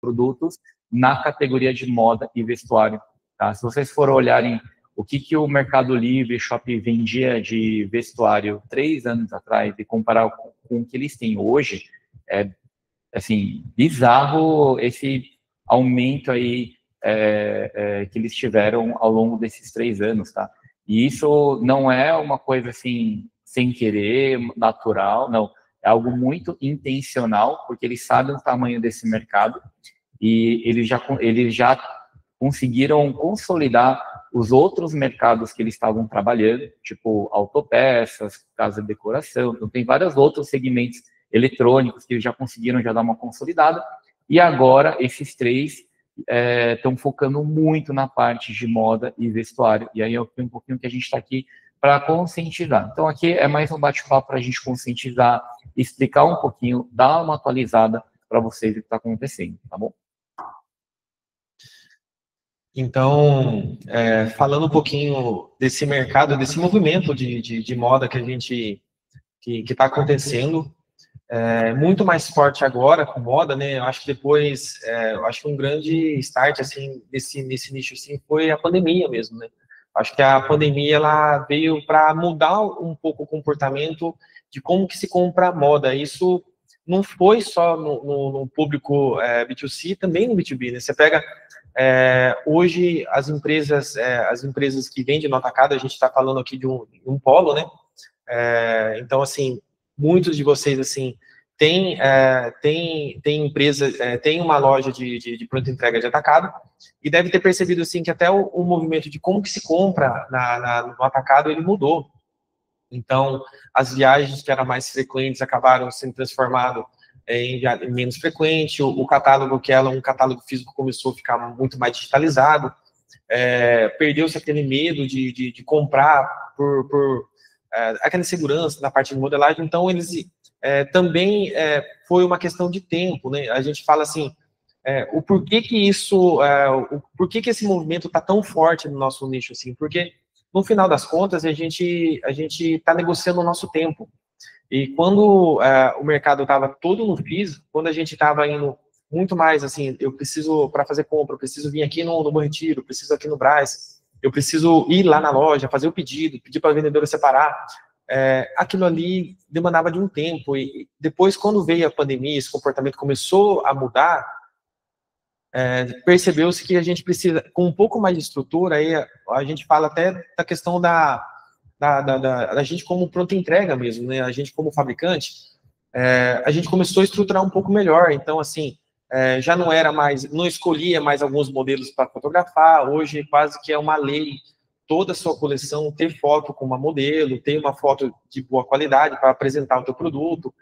produtos na categoria de moda e vestuário. Tá? Se vocês forem olharem o que o Mercado Livre e Shopee vendia de vestuário 3 anos atrás e comparar com o que eles têm hoje, é assim, bizarro esse aumento aí que eles tiveram ao longo desses 3 anos, tá? E isso não é uma coisa assim, sem querer, natural, não. É algo muito intencional, porque eles sabem o tamanho desse mercado e eles já conseguiram consolidar os outros mercados que eles estavam trabalhando, tipo autopeças, casa de decoração, então tem vários outros segmentos eletrônicos que eles já conseguiram já dar uma consolidada, e agora esses 3 estão focando muito na parte de moda e vestuário, e aí é um pouquinho que a gente está aqui para conscientizar. Então aqui é mais um bate-papo para a gente conscientizar, explicar um pouquinho, dar uma atualizada para vocês o que está acontecendo, tá bom? Então, falando um pouquinho desse mercado, desse movimento de moda que a gente que está acontecendo, muito mais forte agora com moda, né? Eu acho que depois, eu acho que um grande start assim nesse nicho assim foi a pandemia mesmo, né? Acho que a pandemia ela veio para mudar um pouco o comportamento de como que se compra moda. Isso não foi só no público B2C, também no B2B, né? Você pega hoje as empresas que vendem no atacado, a gente está falando aqui de um polo, né? Então assim, muitos de vocês assim tem empresa, tem uma loja de pronta entrega de atacado e deve ter percebido assim que até o movimento de como que se compra no atacado ele mudou. Então as viagens que eram mais frequentes acabaram sendo transformadas em menos frequente, o catálogo que era um catálogo físico começou a ficar muito mais digitalizado, perdeu-se aquele medo de comprar por aquela insegurança na parte de modelagem, então eles também foi uma questão de tempo, né? A gente fala assim, o porquê que isso, porquê que esse movimento está tão forte no nosso nicho assim? Porque no final das contas a gente está negociando o nosso tempo. E quando o mercado estava todo no físico, quando a gente estava indo muito mais assim, eu preciso, para fazer compra, eu preciso vir aqui no Bom Retiro, eu preciso aqui no Brás, eu preciso ir lá na loja, fazer o pedido, pedir para a vendedora separar, aquilo ali demandava de um tempo. E depois, quando veio a pandemia, esse comportamento começou a mudar, percebeu-se que a gente precisa, com um pouco mais de estrutura, aí a gente fala até da questão da gente como pronta entrega mesmo, né? A gente como fabricante, a gente começou a estruturar um pouco melhor. Então, assim, já não era mais, não escolhia mais alguns modelos para fotografar. Hoje quase que é uma lei toda a sua coleção ter foto com uma modelo, ter uma foto de boa qualidade para apresentar o teu produto.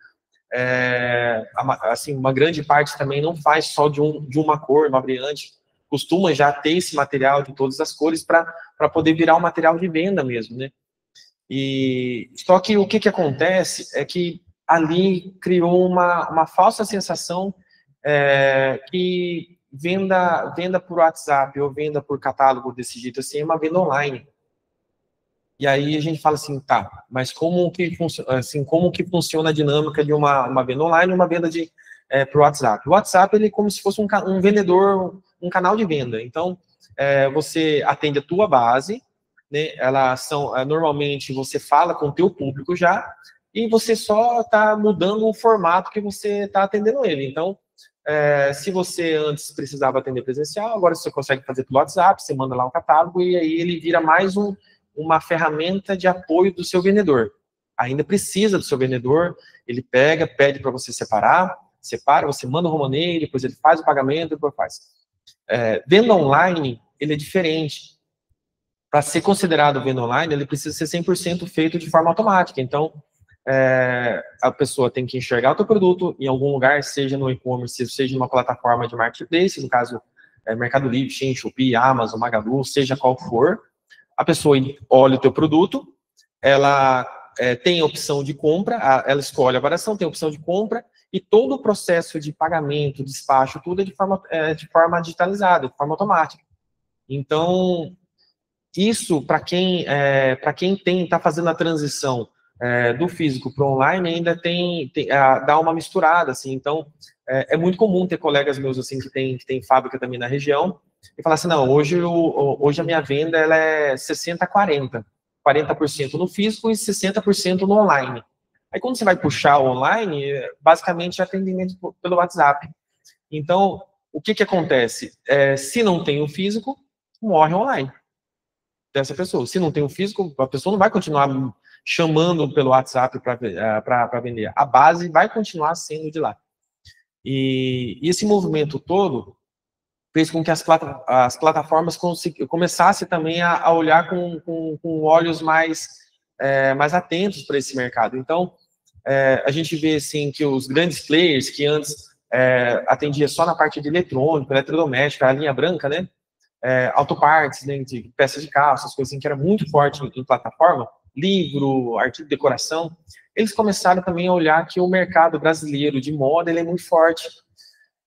Assim, uma grande parte também não faz só de uma cor, uma variante, costuma já ter esse material de todas as cores para poder virar um material de venda mesmo, né? E só que o que acontece é que ali criou uma falsa sensação que venda por WhatsApp ou venda por catálogo desse jeito assim é uma venda online. E aí a gente fala assim, tá, mas como que funciona a dinâmica de uma venda online e uma venda por WhatsApp? O WhatsApp ele é como se fosse um vendedor, um canal de venda. Então você atende a tua base, né? Normalmente você fala com o teu público já e você só está mudando o formato que você está atendendo ele. Então, se você antes precisava atender presencial, agora você consegue fazer pelo WhatsApp, você manda lá um catálogo e aí ele vira mais uma ferramenta de apoio do seu vendedor. Ainda precisa do seu vendedor, ele pede para você separa, você manda o romaneio, depois ele faz o pagamento, depois faz. Venda online, ele é diferente. Para ser considerado venda online, ele precisa ser 100% feito de forma automática. Então, a pessoa tem que enxergar o teu produto em algum lugar, seja no e-commerce, seja numa plataforma de marketplace, no caso, Mercado Livre, Shein, Shopee, Amazon, Magalu, seja qual for. A pessoa olha o teu produto, ela tem a opção de compra, ela escolhe a variação, tem a opção de compra, e todo o processo de pagamento, despacho, tudo é de forma digitalizada, de forma automática. Então, isso, para quem está fazendo a transição do físico para o online, ainda dá uma misturada, assim. Então, é muito comum ter colegas meus assim que tem fábrica também na região e falar assim, não, hoje a minha venda ela é 60-40, 40% no físico e 60% no online. Aí quando você vai puxar o online, basicamente é atendimento pelo WhatsApp. Então, o que acontece? Se não tem o físico, morre online dessa pessoa. Se não tem o físico, a pessoa não vai continuar chamando pelo WhatsApp para vender. A base vai continuar sendo de lá. E esse movimento todo fez com que as plataformas começassem também a olhar com olhos mais atentos para esse mercado. Então, a gente vê assim, que os grandes players que antes atendia só na parte de eletrônico, eletrodoméstico, a linha branca, né? Autopartes, né, de peças de carro, essas coisas assim, que era muito forte em plataforma, livro, artigo de decoração, eles começaram também a olhar que o mercado brasileiro de moda ele é muito forte.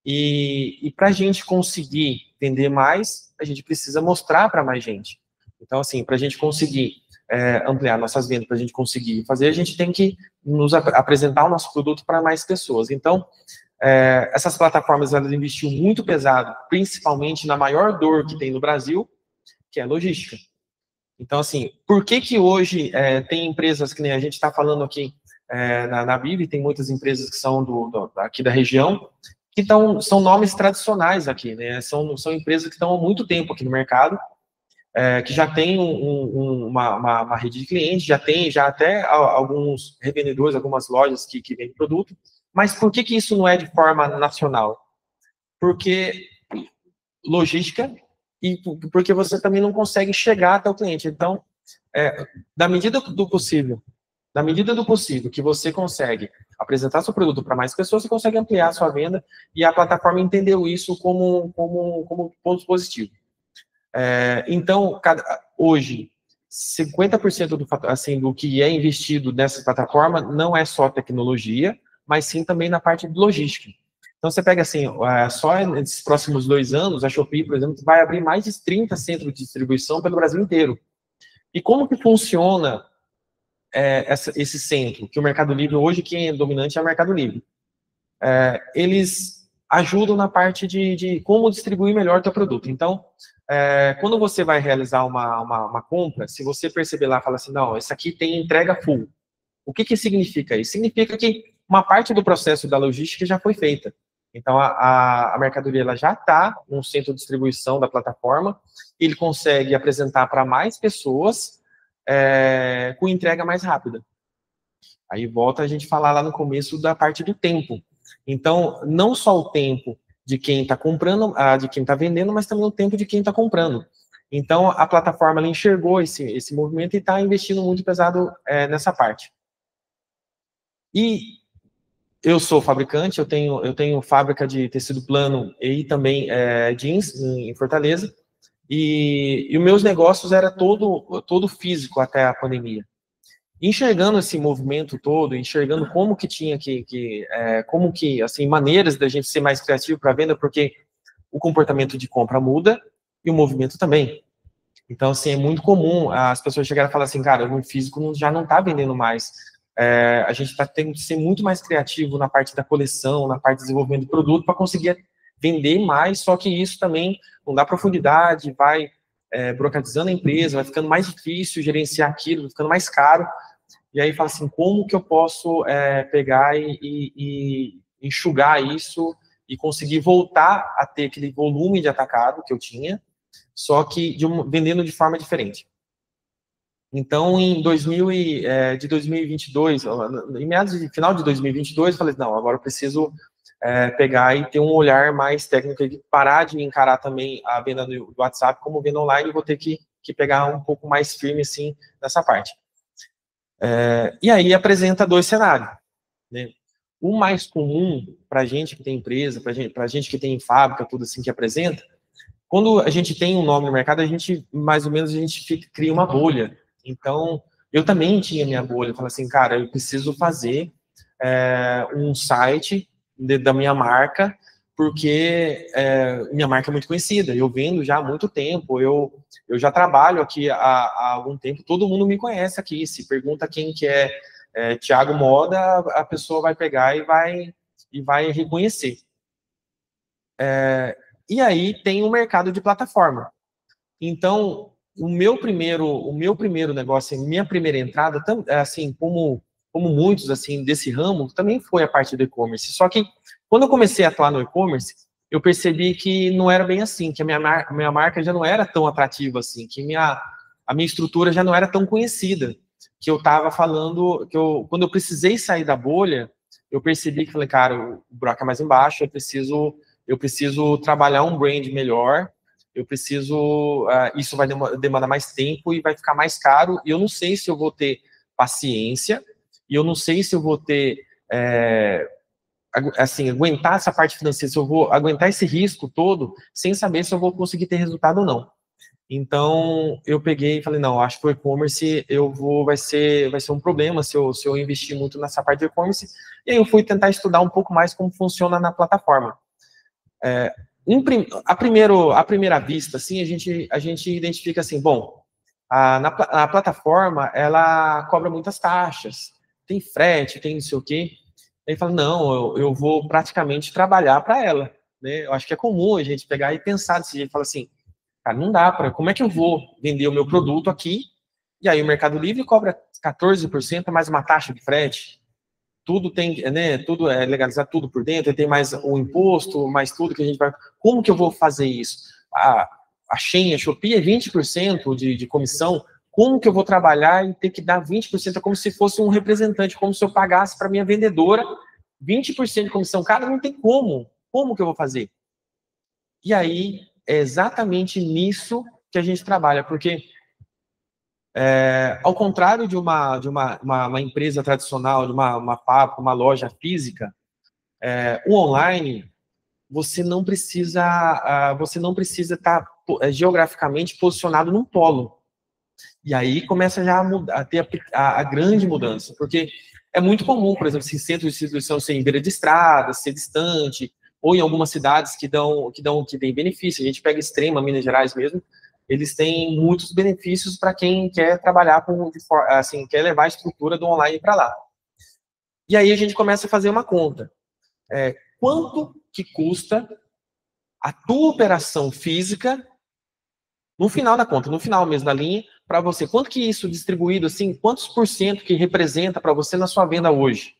E para a gente conseguir vender mais, a gente precisa mostrar para mais gente. Então, assim, para a gente conseguir ampliar nossas vendas, para a gente conseguir fazer, a gente tem que apresentar o nosso produto para mais pessoas. Então, essas plataformas, elas investiram muito pesado, principalmente na maior dor que tem no Brasil, que é a logística. Então, assim, por que hoje tem empresas, que nem a gente está falando aqui na Bivi, tem muitas empresas que são aqui da região, que são nomes tradicionais aqui, né? São empresas que estão há muito tempo aqui no mercado, que já tem uma rede de clientes, já até alguns revendedores, algumas lojas que vendem produto. Mas por que isso não é de forma nacional? Porque logística e porque você também não consegue chegar até o cliente. Então, na medida do possível que você consegue apresentar seu produto para mais pessoas, você consegue ampliar a sua venda e a plataforma entendeu isso como ponto positivo. Então, hoje, 50% do que é investido nessa plataforma não é só tecnologia, mas sim também na parte de logística. Então, você pega assim, só nesses próximos 2 anos, a Shopee, por exemplo, vai abrir mais de 30 centros de distribuição pelo Brasil inteiro. E como que funciona esse centro? Que o Mercado Livre, hoje, quem é dominante é o Mercado Livre. Eles ajudam na parte de como distribuir melhor o teu produto. Então, quando você vai realizar uma compra, se você perceber lá, fala assim, não, esse aqui tem entrega full. O que significa isso? Significa que uma parte do processo da logística já foi feita. Então, a mercadoria ela já está no centro de distribuição da plataforma, ele consegue apresentar para mais pessoas com entrega mais rápida. Aí volta a gente falar lá no começo da parte do tempo. Então, não só o tempo de quem está comprando, de quem está vendendo, mas também o tempo de quem está comprando. Então, a plataforma ela enxergou esse movimento e está investindo muito pesado nessa parte. E eu sou fabricante, eu tenho fábrica de tecido plano e também jeans em Fortaleza, e os meus negócios era todo físico até a pandemia. Enxergando esse movimento todo, enxergando como que tinha assim, maneiras da gente ser mais criativo para venda, porque o comportamento de compra muda e o movimento também. Então, assim, é muito comum as pessoas chegarem e falar assim, cara, no físico já não está vendendo mais. A gente está tendo que ser muito mais criativo na parte da coleção, na parte de desenvolvimento do produto, para conseguir vender mais, só que isso também não dá profundidade, vai burocratizando a empresa, vai ficando mais difícil gerenciar aquilo, vai ficando mais caro. E aí fala assim, como que eu posso pegar e enxugar isso e conseguir voltar a ter aquele volume de atacado que eu tinha, só que vendendo de forma diferente. Então, de 2022, em final de 2022, eu falei, não, agora eu preciso pegar e ter um olhar mais técnico e parar de encarar também a venda do WhatsApp como venda online, e vou ter que pegar um pouco mais firme, assim, nessa parte. E aí apresenta 2 cenários, né? O mais comum para a gente que tem empresa, para a gente que tem fábrica, tudo assim que apresenta, quando a gente tem um nome no mercado, mais ou menos, cria uma bolha. Então, eu também tinha minha bolha, eu falei assim, cara, eu preciso fazer um site da minha marca, porque minha marca é muito conhecida, eu vendo já há muito tempo, eu já trabalho aqui há algum tempo, todo mundo me conhece aqui, se pergunta quem que é Thiago Moda, a pessoa vai pegar e vai reconhecer. E aí tem o mercado de plataforma. Então, o meu primeiro negócio, a minha primeira entrada, assim, como muitos, assim, desse ramo, também foi a parte do e-commerce. Só que, quando eu comecei a atuar no e-commerce, eu percebi que não era bem assim, que a minha marca já não era tão atrativa assim, que a minha estrutura já não era tão conhecida, que eu estava falando, quando eu precisei sair da bolha, eu percebi que, falei, cara, o buraco é mais embaixo, eu preciso trabalhar um brand melhor, isso vai demandar mais tempo e vai ficar mais caro, e eu não sei se eu vou ter paciência, e eu não sei se eu vou ter, assim, aguentar essa parte financeira, se eu vou aguentar esse risco todo, sem saber se eu vou conseguir ter resultado ou não. Então, eu peguei e falei, não, acho que o e-commerce vai ser um problema se eu investir muito nessa parte do e-commerce, e aí eu fui tentar estudar um pouco mais como funciona na plataforma. À primeira vista, assim, a gente identifica assim, bom, a plataforma, ela cobra muitas taxas, tem frete, tem não sei o quê. Aí fala, não, eu vou praticamente trabalhar para ela, né? Eu acho que é comum a gente pegar e pensar desse jeito, falar assim, cara, não dá como é que eu vou vender o meu produto aqui, e aí o Mercado Livre cobra 14% mais uma taxa de frete, tudo tem, né, tudo é legalizado, tudo por dentro, tem mais o imposto, mais tudo que a gente vai... Como que eu vou fazer isso? A Shein, a Shopee é 20% de comissão, como que eu vou trabalhar e ter que dar 20%? É como se fosse um representante, como se eu pagasse para minha vendedora 20% de comissão. Cara, não tem como. Como que eu vou fazer? E aí, é exatamente nisso que a gente trabalha, porque ao contrário de uma empresa tradicional, de uma fábrica, uma loja física, o online, você não precisa estar geograficamente posicionado num polo. E aí começa já a ter a grande mudança, porque é muito comum, por exemplo, se centro de distribuição ser em beira de estrada, ser distante, ou em algumas cidades que têm benefício. A gente pega Extrema, Minas Gerais mesmo, eles têm muitos benefícios para quem quer trabalhar assim, quer levar a estrutura do online para lá. E aí a gente começa a fazer uma conta. Quanto que custa a tua operação física no final da conta, no final mesmo da linha, para você? Quanto que isso distribuído, assim, quantos por cento que representa para você na sua venda hoje?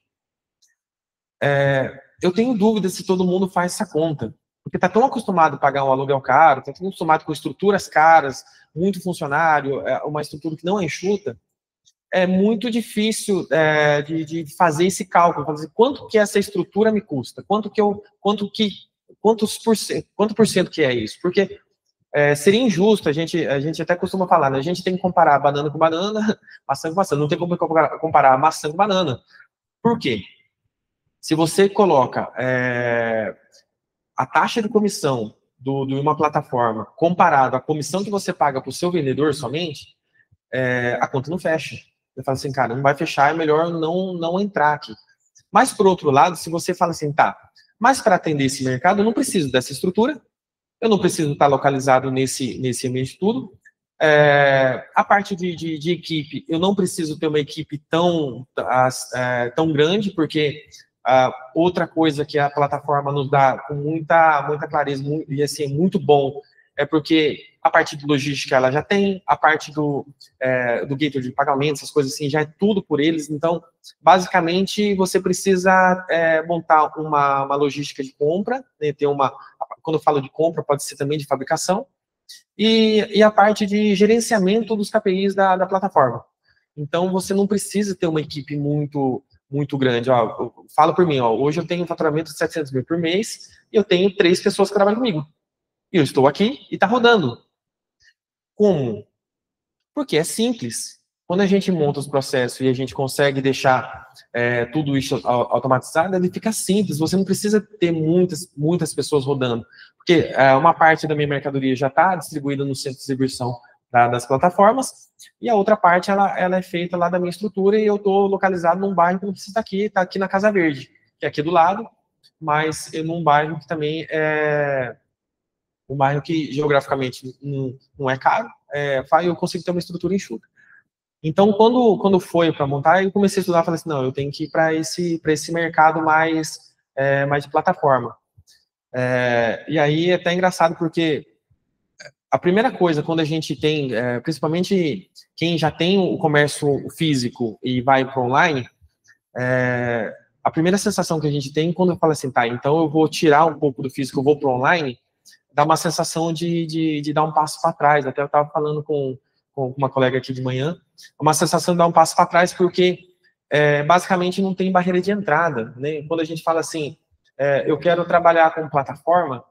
Eu tenho dúvida se todo mundo faz essa conta, porque está tão acostumado a pagar um aluguel caro, está tão acostumado com estruturas caras, muito funcionário, uma estrutura que não é enxuta, é muito difícil de fazer esse cálculo, fazer quanto que essa estrutura me custa, quanto por cento que é isso, porque seria injusto, a gente até costuma falar, né? A gente tem que comparar banana com banana, maçã com maçã, não tem como comparar maçã com banana. Por quê? Se você coloca a taxa de comissão de uma plataforma comparado à comissão que você paga para o seu vendedor somente, a conta não fecha. Você fala assim, cara, não vai fechar, é melhor não entrar aqui. Mas, por outro lado, se você fala assim, tá, mas para atender esse mercado, eu não preciso dessa estrutura, eu não preciso estar localizado nesse ambiente tudo. A parte de equipe, eu não preciso ter uma equipe tão grande, porque outra coisa que a plataforma nos dá com muita clareza, e assim, muito bom, é porque a parte de logística ela já tem, a parte do gateway de pagamento, essas coisas assim, já é tudo por eles. Então, basicamente, você precisa montar uma logística de compra, né, quando eu falo de compra, pode ser também de fabricação, e a parte de gerenciamento dos KPIs da plataforma. Então, você não precisa ter uma equipe muito grande. Fala por mim, hoje eu tenho um faturamento de 700 mil por mês e eu tenho 3 pessoas que trabalham comigo. E eu estou aqui e está rodando. Como? Porque é simples. Quando a gente monta os processos e a gente consegue deixar tudo isso automatizado, ele fica simples. Você não precisa ter muitas pessoas rodando. Porque uma parte da minha mercadoria já está distribuída no centro de distribuição das plataformas, e a outra parte ela é feita lá da minha estrutura, e eu estou localizado num bairro que não precisa estar aqui, está aqui na Casa Verde, que é aqui do lado, mas num bairro que também é um bairro que geograficamente não é caro, eu consigo ter uma estrutura enxuta. Então, quando foi para montar, eu comecei a estudar, falei assim, não, eu tenho que ir para esse mercado mais de plataforma. E aí é até engraçado porque a primeira coisa, quando a gente tem, principalmente quem já tem o comércio físico e vai para online, a primeira sensação que a gente tem quando eu falo assim, tá, então eu vou tirar um pouco do físico, eu vou para o online, dá uma sensação de dar um passo para trás. Até eu estava falando com uma colega aqui de manhã, uma sensação de dar um passo para trás, porque basicamente não tem barreira de entrada, né? Quando a gente fala assim, eu quero trabalhar com plataforma,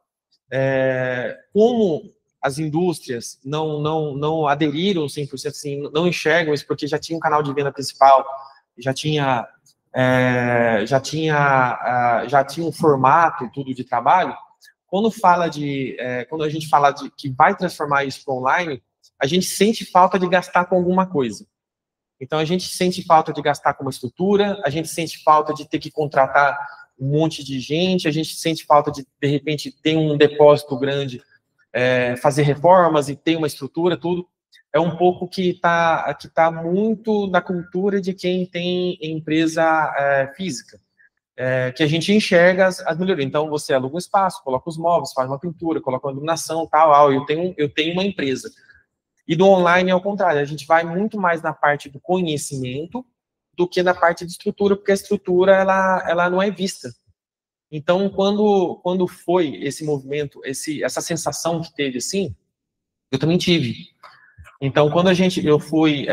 como as indústrias não aderiram 100%, assim, não enxergam isso, porque já tinha um canal de venda principal, já tinha um formato, tudo de trabalho. Quando a gente fala de que vai transformar isso para online, a gente sente falta de gastar com alguma coisa. Então, a gente sente falta de gastar com uma estrutura, a gente sente falta de ter que contratar um monte de gente, a gente sente falta de repente, ter um depósito grande, fazer reformas e ter uma estrutura, tudo. É um pouco que tá muito na cultura de quem tem empresa física, que a gente enxerga as melhorias. Então, você aluga um espaço, coloca os móveis, faz uma pintura, coloca uma iluminação, tal, eu tenho uma empresa. E do online é o contrário, a gente vai muito mais na parte do conhecimento do que na parte de estrutura, porque a estrutura, ela não é vista. Então, quando foi esse movimento, essa sensação que teve assim, eu também tive. Então, quando eu fui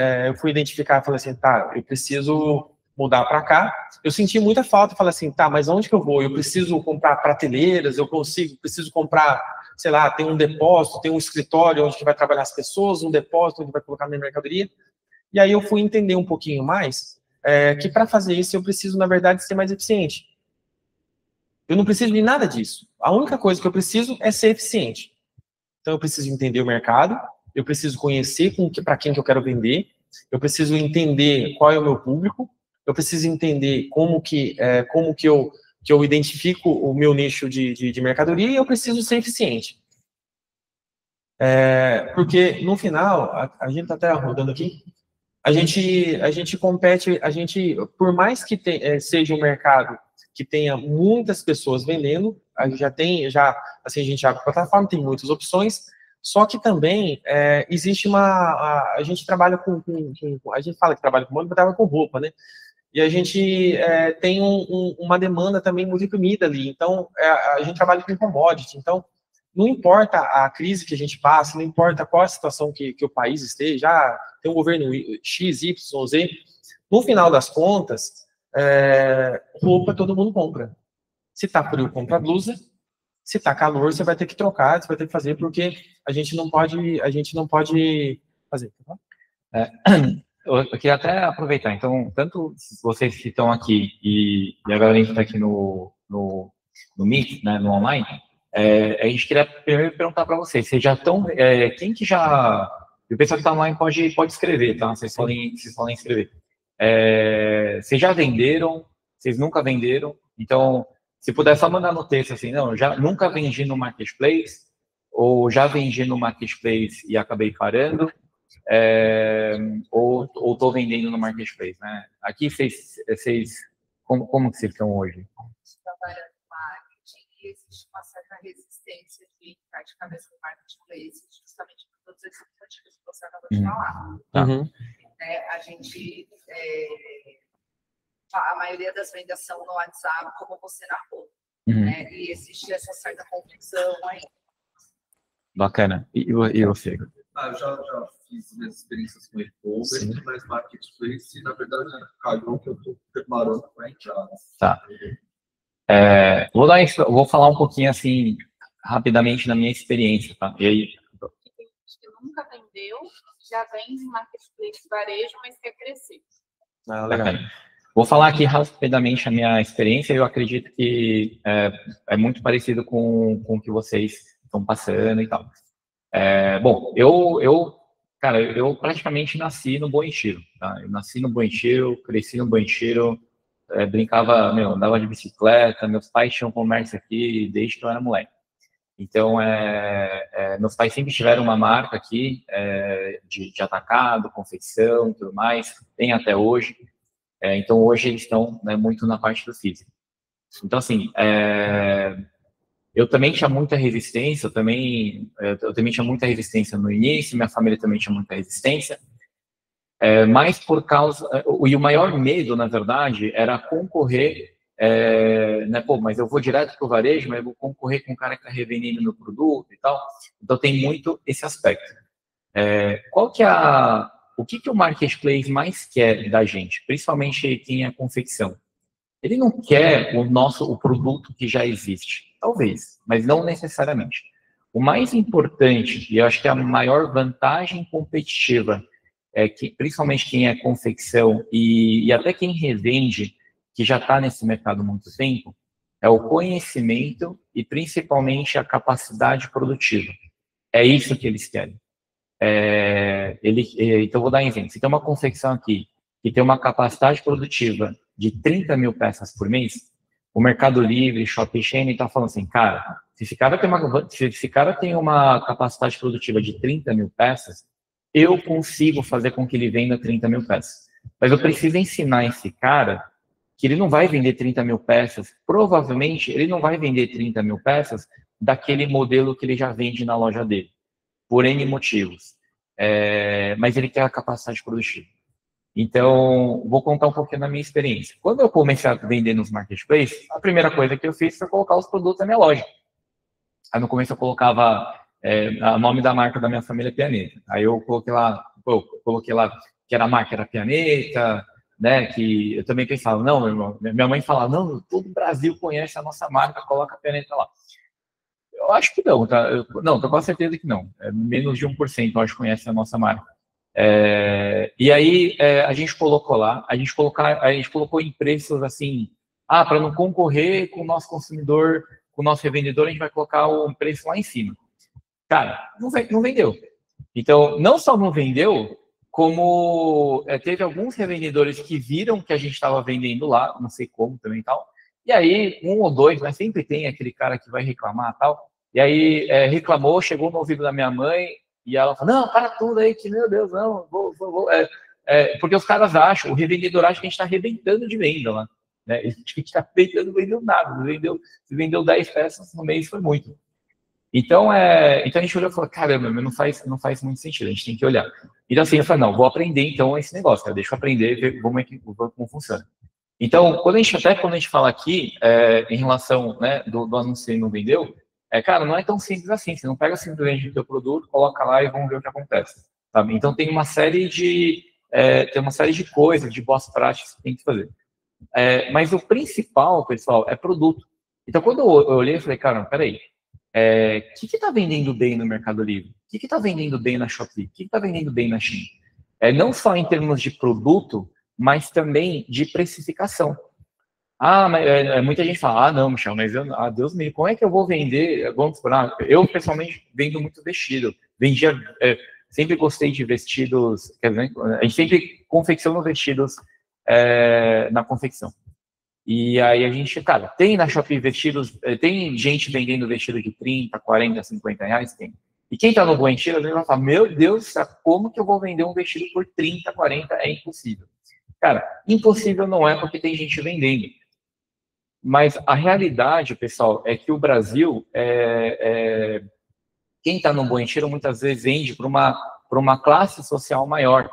identificar, falei assim, tá, eu preciso mudar para cá. Eu senti muita falta, falei assim, tá, mas onde que eu vou? Eu preciso comprar prateleiras, preciso comprar, sei lá, tem um depósito, tem um escritório onde que vai trabalhar as pessoas, um depósito onde vai colocar minha mercadoria. E aí eu fui entender um pouquinho mais que para fazer isso eu preciso, na verdade, ser mais eficiente. Eu não preciso de nada disso. A única coisa que eu preciso é ser eficiente. Então, eu preciso entender o mercado, eu preciso conhecer para quem que eu quero vender, eu preciso entender qual é o meu público, eu preciso entender como que eu identifico o meu nicho de mercadoria, e eu preciso ser eficiente. Porque, no final, a gente está até rodando aqui, a gente compete, por mais que seja um mercado que tenha muitas pessoas vendendo, a gente abre a plataforma, tem muitas opções, só que também existe a gente trabalha a gente fala que trabalha com moda, mas trabalha com roupa, né? E a gente tem uma demanda também muito imprimida ali, então a gente trabalha com commodity, então não importa a crise que a gente passa, não importa qual a situação que o país esteja, tem um governo X, Y, Z, no final das contas, roupa todo mundo compra. Se tá frio, compra blusa. Se tá calor, você vai ter que trocar, você vai ter que fazer, porque a gente não pode fazer. Eu queria até aproveitar, então, tanto vocês que estão aqui e a galera que está aqui no Meet, né, no online, a gente queria primeiro perguntar para vocês já estão, quem que já, o pessoal que está online pode escrever, tá? Vocês podem escrever. Vocês já venderam? Vocês nunca venderam? Então, se puder só mandar no texto assim, não, nunca vendi no Marketplace, ou já vendi no Marketplace e acabei parando, ou estou vendendo no Marketplace, né? Aqui como que vocês estão hoje? Trabalhando no marketing e existe uma certa resistência de ficar de cabeça no Marketplace, justamente por todos esses motivos que você acabou de falar. Uhum. A gente, a maioria das vendas são no WhatsApp, como você narrou, né? E existe essa certa confusão aí. Bacana. E você? Eu já fiz minhas experiências com e-commerce, mas Marketplace, na verdade, caiu que eu estou preparando para a entrada. Tá. Vou falar um pouquinho, assim, rapidamente da minha experiência, tá? E aí... Que nunca vendeu, já vende Marketplace varejo, mas quer crescer. Legal. Vou falar aqui rapidamente a minha experiência. Eu acredito que é muito parecido com o que vocês estão passando e tal. Bom, cara, eu praticamente nasci no Bom Retiro, tá? Eu nasci no Bom Retiro, cresci no Bom Retiro, brincava, andava de bicicleta, meus pais tinham comércio aqui desde que eu era moleque. Então, meus pais sempre tiveram uma marca aqui de atacado, confecção e tudo mais, tem até hoje. Então, hoje eles estão muito na parte do físico. Então, assim, Eu também tinha muita resistência, eu também tinha muita resistência no início, minha família também tinha muita resistência, mas por causa... E o maior medo, na verdade, era concorrer, né, pô, mas eu vou direto para o varejo, mas eu vou concorrer com um cara que está revendendo meu produto e tal. Então tem muito esse aspecto. O que o marketplace mais quer da gente, principalmente quem é confecção? Ele não quer o produto que já existe, talvez, mas não necessariamente. O mais importante, e eu acho que a maior vantagem competitiva, que principalmente quem é confecção e até quem revende, que já está nesse mercado há muito tempo, é o conhecimento e principalmente a capacidade produtiva. É isso que eles querem. Então, vou dar um exemplo. Se tem uma confecção aqui que tem uma capacidade produtiva de 30 mil peças por mês, o Mercado Livre, Shopee, Shein está falando assim, cara, se esse cara tem uma capacidade produtiva de 30 mil peças, eu consigo fazer com que ele venda 30 mil peças. Mas eu preciso ensinar esse cara que ele não vai vender 30 mil peças, provavelmente ele não vai vender 30 mil peças daquele modelo que ele já vende na loja dele, por N motivos. Mas ele quer a capacidade produtiva. Então, vou contar um pouquinho da minha experiência. Quando eu comecei a vender nos marketplaces, a primeira coisa que eu fiz foi colocar os produtos na minha loja. Aí no começo eu colocava o nome da marca da minha família, Pianeta. Aí eu coloquei lá que era a marca era Pianeta, né? Que eu também pensava, não, meu irmão, minha mãe falava, não, todo o Brasil conhece a nossa marca, coloca a Pianeta lá. Eu acho que não, tá? Não, tô com certeza que não. Menos de 1% eu acho que conhece a nossa marca. E aí a gente colocou lá, a gente colocou em preços assim, para não concorrer com o nosso consumidor, com o nosso revendedor, a gente vai colocar um preço lá em cima. Cara, não vendeu. Então, não só não vendeu, como teve alguns revendedores que viram que a gente estava vendendo lá, não sei como também e tal, e aí um ou dois, mas sempre tem aquele cara que vai reclamar e tal, e aí reclamou, chegou no ouvido da minha mãe, e ela falou, não, para tudo aí, que meu Deus, não, vou. Porque os caras acham, o revendedor acha que a gente está arrebentando de venda lá. Né? A gente está arrebentando, não vendeu nada. Se vendeu 10 peças no mês, foi muito. Então a gente olhou e falou, caramba, não faz muito sentido, a gente tem que olhar. Então assim, eu falei, não, vou aprender então esse negócio, cara, deixa eu aprender, ver como funciona. Então, quando a gente fala aqui, em relação, né, do anúncio e não vendeu, cara, não é tão simples assim. Você não pega simplesmente o teu produto, coloca lá e vamos ver o que acontece. Sabe? Então, tem uma série de coisas, de boas práticas que tem que fazer. Mas o principal, pessoal, é produto. Então, quando eu olhei, eu falei, cara, peraí, o que está vendendo bem no Mercado Livre? O que está vendendo bem na Shopee? O que está vendendo bem na Shein? Não só em termos de produto, mas também de precificação. Mas muita gente fala, não, Michel, mas Deus me livre, como é que eu vou vender? Vamos supor, eu pessoalmente vendo muito vestido, sempre gostei de vestidos, quer dizer, a gente sempre confecciona vestidos na confecção. E aí a gente, cara, tem na Shopee vestidos, tem gente vendendo vestido de 30, 40, 50 reais, tem. E quem tá no Bom Retiro, às vezes vai falar, meu Deus, como que eu vou vender um vestido por 30, 40? É impossível. Cara, impossível não é porque tem gente vendendo. Mas a realidade, pessoal, é que o Brasil, quem está no Bom Retiro muitas vezes vende para uma classe social maior.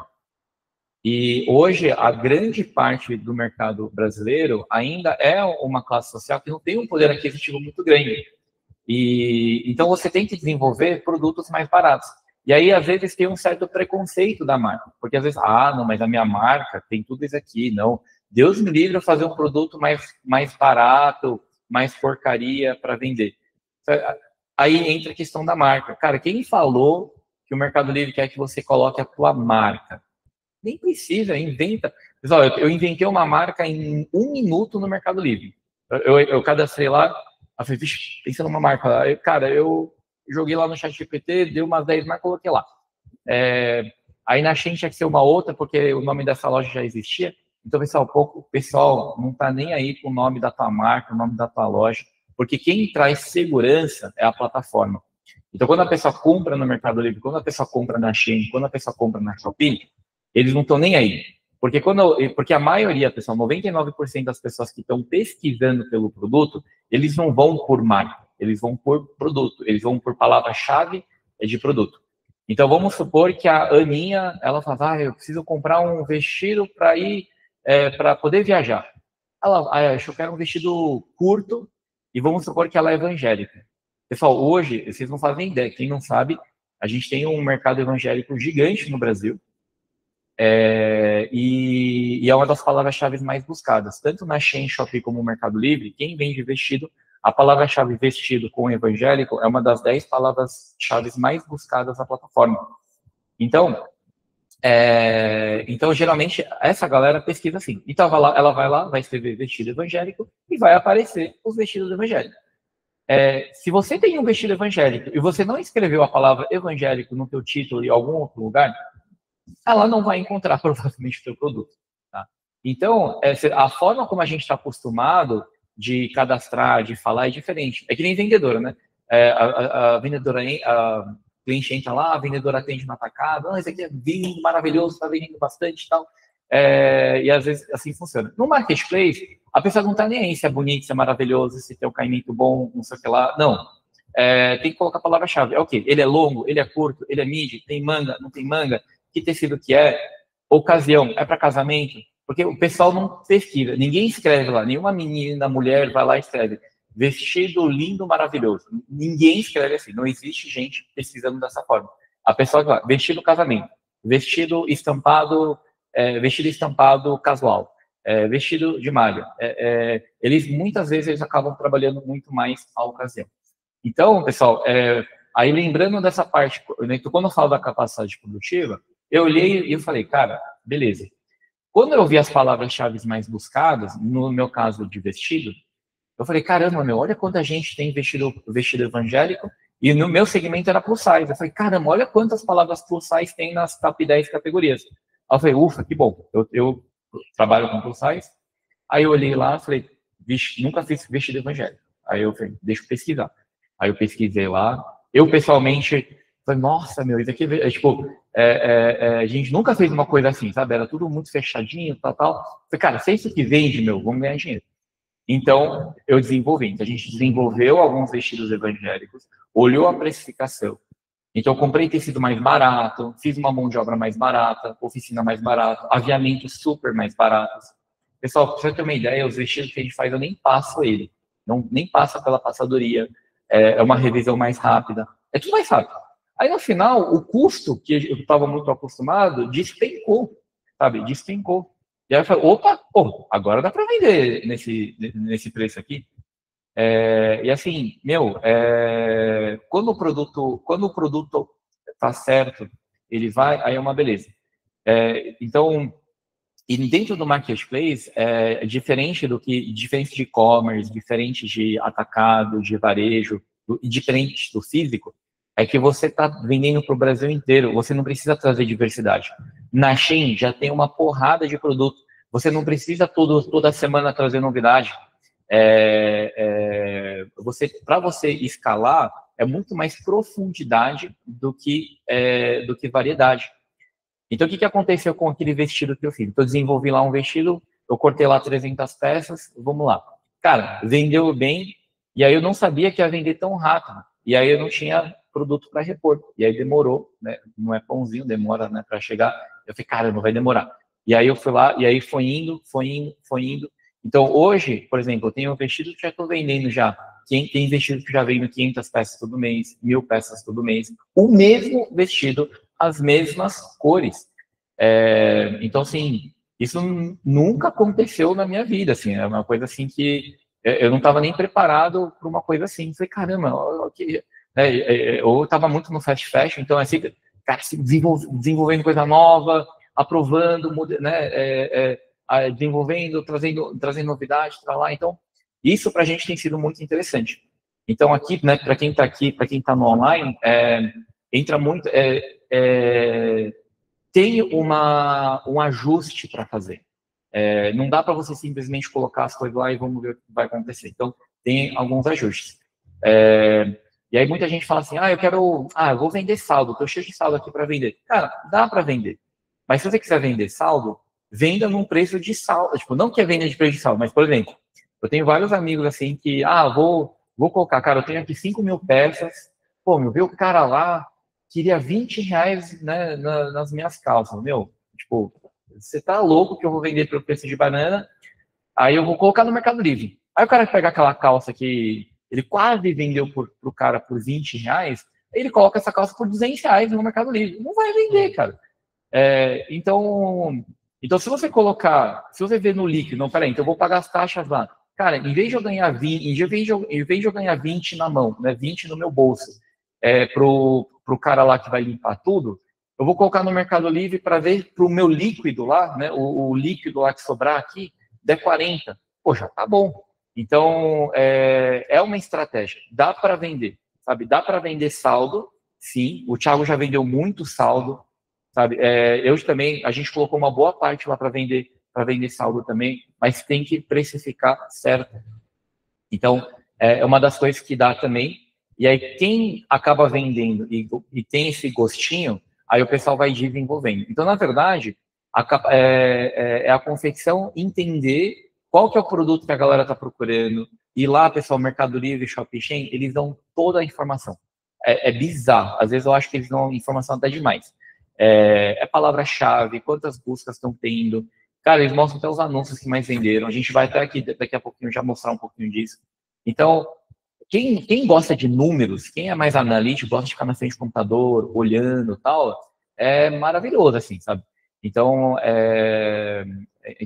E hoje, a grande parte do mercado brasileiro ainda é uma classe social que não tem um poder aquisitivo muito grande. Então, você tem que desenvolver produtos mais baratos. E aí, às vezes, tem um certo preconceito da marca. Porque, às vezes, não, mas a minha marca tem tudo isso aqui. Não, Deus me livre a fazer um produto mais barato, mais porcaria para vender. Aí entra a questão da marca. Cara, quem falou que o Mercado Livre quer que você coloque a tua marca? Nem precisa, inventa. Pessoal, eu inventei uma marca em 1 minuto no Mercado Livre. Eu cadastrei lá, falei, vixe, pensa numa marca lá. Eu joguei lá no ChatGPT, deu umas 10 marcas, coloquei lá. Aí na Shein tinha que ser uma outra, porque o nome dessa loja já existia. Então, o pessoal não está nem aí com o nome da tua marca, o nome da tua loja, porque quem traz segurança é a plataforma. Então, quando a pessoa compra no Mercado Livre, quando a pessoa compra na Shein, quando a pessoa compra na Shopee, eles não estão nem aí. Porque a maioria, pessoal, 99% das pessoas que estão pesquisando pelo produto, eles não vão por marca. eles vão por produto, eles vão por palavra-chave de produto. Então, vamos supor que a Aninha, ela fala, eu preciso comprar um vestido para ir, para poder viajar. Ela, eu quero um vestido curto, e vamos supor que ela é evangélica. Pessoal, hoje, vocês não fazem ideia, quem não sabe, a gente tem um mercado evangélico gigante no Brasil, e é uma das palavras-chave mais buscadas, tanto na Shein, Shopee como no Mercado Livre. Quem vende vestido, a palavra-chave vestido com evangélico é uma das 10 palavras-chave mais buscadas na plataforma. Então, geralmente, essa galera pesquisa assim. Então, ela vai lá, vai escrever vestido evangélico e vai aparecer os vestidos evangélicos. Se você tem um vestido evangélico e você não escreveu a palavra evangélico no teu título em algum outro lugar, ela não vai encontrar provavelmente o teu produto. Tá? Então, a forma como a gente está acostumado de cadastrar, de falar é diferente. É que nem vendedora, né? A vendedora, a cliente entra lá, a vendedora atende no atacado, esse aqui é lindo, maravilhoso, está vendendo bastante e tal. E às vezes assim funciona. No marketplace, a pessoa não está nem aí se é bonito, se é maravilhoso, se tem um caimento bom, não sei o que lá. Não. Tem que colocar a palavra-chave. É o quê? Ele é longo, ele é curto, ele é midi, tem manga, não tem manga, que tecido que é, ocasião, é para casamento, porque o pessoal não pesquisa, ninguém escreve lá, nenhuma menina, mulher vai lá e escreve vestido lindo, maravilhoso. Ninguém escreve assim, não existe gente pesquisando dessa forma. A pessoa vai, vestido casamento, vestido estampado casual, vestido de malha. Eles, muitas vezes, eles acabam trabalhando muito mais a ocasião. Então, pessoal, aí lembrando dessa parte, quando eu falo da capacidade produtiva, eu olhei e eu falei, cara, beleza. Quando eu vi as palavras-chave mais buscadas, no meu caso de vestido, eu falei, caramba, olha quanta gente tem vestido evangélico, e no meu segmento era plus size. Eu falei, caramba, olha quantas palavras plus size tem nas top 10 categorias. Aí eu falei, ufa, que bom, eu trabalho com plus size. Aí eu olhei lá e falei, vixe, nunca fiz vestido evangélico. Aí eu falei, deixa eu pesquisar. Aí eu pesquisei lá, eu pessoalmente falei, nossa, isso aqui a gente nunca fez uma coisa assim, sabe? Era tudo muito fechadinho, tal. Falei, cara, se é isso que vende, vamos ganhar dinheiro. Então, eu desenvolvi. Então, a gente desenvolveu alguns vestidos evangélicos, olhou a precificação. Então, eu comprei tecido mais barato, fiz uma mão de obra mais barata, oficina mais barata, aviamentos super mais baratos. Pessoal, pra você ter uma ideia, os vestidos que a gente faz, eu nem passo ele. Nem passa pela passadoria. É uma revisão mais rápida. É tudo mais rápido. Aí, no final, o custo, que eu estava muito acostumado, despencou, sabe? Despencou. E aí eu falei, opa, agora dá para vender nesse preço aqui. E assim, quando o produto tá certo, ele vai, aí é uma beleza. Então, e dentro do marketplace, diferente de e-commerce, diferente de atacado, de varejo, diferente do físico, é que você está vendendo para o Brasil inteiro, você não precisa trazer diversidade. Na Shein já tem uma porrada de produto, você não precisa toda semana trazer novidade. Para você escalar, é muito mais profundidade do que variedade. Então, o que aconteceu com aquele vestido que eu fiz? Eu desenvolvi lá um vestido, eu cortei lá 300 peças, vamos lá. Cara, vendeu bem, e aí eu não sabia que ia vender tão rápido. E aí eu não tinha produto para repor. E aí demorou, né? Não é pãozinho, demora, né, para chegar. Eu falei, cara, não vai demorar. E aí eu fui lá, e aí foi indo. Então, hoje, por exemplo, eu tenho um vestido que já estou vendendo já. Tem vestido que já vendo 500 peças todo mês, 1000 peças todo mês. O mesmo vestido, as mesmas cores. Então, assim, isso nunca aconteceu na minha vida, assim. É uma coisa assim que eu não estava nem preparado para uma coisa assim. Eu falei, caramba, eu estava muito no fast fashion, então assim, cara, desenvolvendo coisa nova, aprovando, né, desenvolvendo, trazendo novidade para lá. Então, isso para a gente tem sido muito interessante. Então, aqui, né, para quem está aqui, para quem está no online, entra muito, tem um ajuste para fazer. Não dá para você simplesmente colocar as coisas lá e vamos ver o que vai acontecer. Então, tem alguns ajustes. E aí muita gente fala assim, eu vou vender saldo, estou cheio de saldo aqui para vender. Cara, dá para vender. Mas se você quiser vender saldo, venda num preço de saldo. Tipo, não que é venda de preço de saldo, mas, por exemplo, eu tenho vários amigos assim que, vou Vou colocar, cara, eu tenho aqui 5.000 peças, pô, meu, viu o cara lá, queria R$20, né, nas minhas calças, meu, tipo, você tá louco que eu vou vender pelo preço de banana, aí eu vou colocar no Mercado Livre. Aí o cara pega aquela calça que ele quase vendeu pro cara por R$20, ele coloca essa calça por R$200 no Mercado Livre. Não vai vender, cara. Então, se você colocar, se você ver no líquido, não, peraí, então eu vou pagar as taxas lá. Cara, em vez de eu ganhar 20, em vez de eu ganhar 20 na mão, né, 20 no meu bolso, pro cara lá que vai limpar tudo, eu vou colocar no Mercado Livre para ver pro meu líquido lá, né, o líquido lá que sobrar aqui, der 40. Pô, já tá bom. Então, é uma estratégia. Dá para vender, sabe? Dá para vender saldo, sim. O Thiago já vendeu muito saldo, sabe? Eu também, a gente colocou uma boa parte lá para vender saldo também, mas tem que precificar certo. Então, é uma das coisas que dá também. E aí, quem acaba vendendo e tem esse gostinho, aí o pessoal vai desenvolvendo. Então, na verdade, a confecção entender qual que é o produto que a galera está procurando. E lá, pessoal, Mercado Livre, Shopee Chain, eles dão toda a informação. É bizarro. Às vezes eu acho que eles dão informação até demais. Palavra-chave, quantas buscas estão tendo. Cara, eles mostram até os anúncios que mais venderam. A gente vai até aqui, daqui a pouquinho, já mostrar um pouquinho disso. Então, quem gosta de números, quem é mais analítico, gosta de ficar na frente do computador, olhando e tal, é maravilhoso, assim, sabe? Então,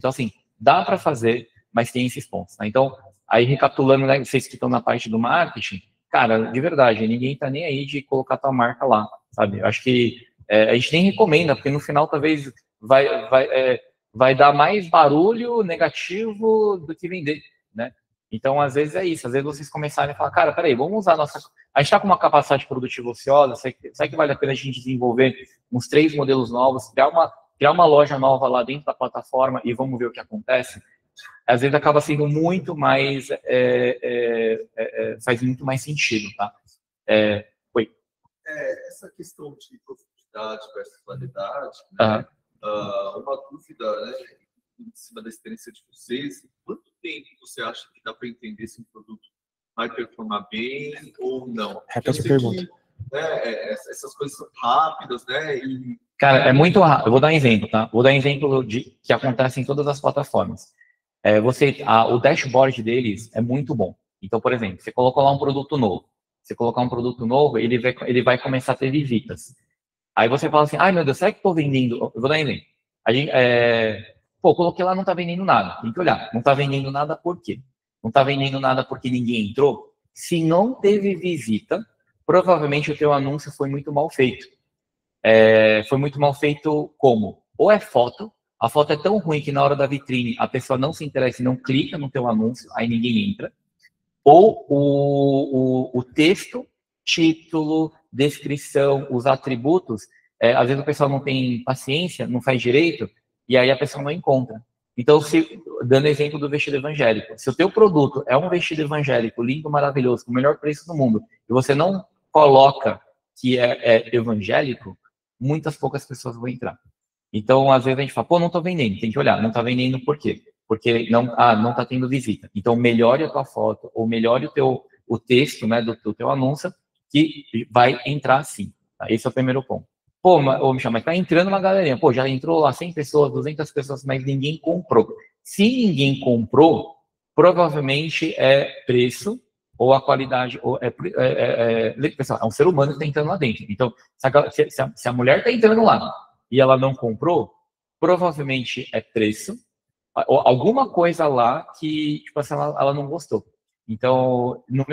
assim, dá para fazer, mas tem esses pontos. Né? Então, aí recapitulando, né, vocês que estão na parte do marketing, cara, de verdade, ninguém tá nem aí de colocar tua marca lá, sabe? Eu acho que a gente nem recomenda, porque no final talvez vai dar mais barulho negativo do que vender, né? Então, às vezes é isso. Às vezes vocês começarem a falar, cara, peraí, vamos usar a nossa... A gente está com uma capacidade produtiva ociosa, será que vale a pena a gente desenvolver uns 3 modelos novos, criar uma loja nova lá dentro da plataforma e vamos ver o que acontece? Às vezes acaba sendo muito mais... faz muito mais sentido, tá? Oi. Essa questão de profundidade versus qualidade, né? Uma dúvida, né, em cima da experiência de vocês, quanto tempo você acha que dá para entender se um produto vai performar bem ou não? Repete a pergunta. Essas coisas são rápidas, né? Cara, é muito rápido. Eu vou dar um exemplo, tá? Vou dar um exemplo que acontece em todas as plataformas. O dashboard deles é muito bom. Então, por exemplo, você colocou lá um produto novo. Você colocar um produto novo, ele vai começar a ter visitas. Aí você fala assim, ai meu Deus, será que estou vendendo? Eu vou dar um exemplo. Coloquei lá, não está vendendo nada. Tem que olhar. Não está vendendo nada por quê? Não está vendendo nada porque ninguém entrou? Se não teve visita, provavelmente o teu anúncio foi muito mal feito. Foi muito mal feito como? Ou é foto, a foto é tão ruim que na hora da vitrine a pessoa não se interessa e não clica no teu anúncio, aí ninguém entra. Ou o texto, título, descrição, os atributos, às vezes o pessoal não tem paciência, não faz direito, e aí a pessoa não encontra. Então, dando exemplo do vestido evangélico, se o teu produto é um vestido evangélico lindo, maravilhoso, com o melhor preço do mundo, e você não coloca que é evangélico, muitas poucas pessoas vão entrar. Então, às vezes a gente fala, não estou vendendo, tem que olhar, não está vendendo por quê? Porque não está tendo visita. Então, melhore a tua foto, ou melhore o texto, né, do teu anúncio, que vai entrar sim. Tá? Esse é o primeiro ponto. Michel, mas tá entrando uma galerinha. Já entrou lá 100 pessoas, 200 pessoas, mas ninguém comprou. Se ninguém comprou, provavelmente é preço ou a qualidade, ou pessoal, é um ser humano que está entrando lá dentro. Então, se a mulher está entrando lá e ela não comprou, provavelmente é preço, ou alguma coisa lá que, tipo assim, ela não gostou. Então, no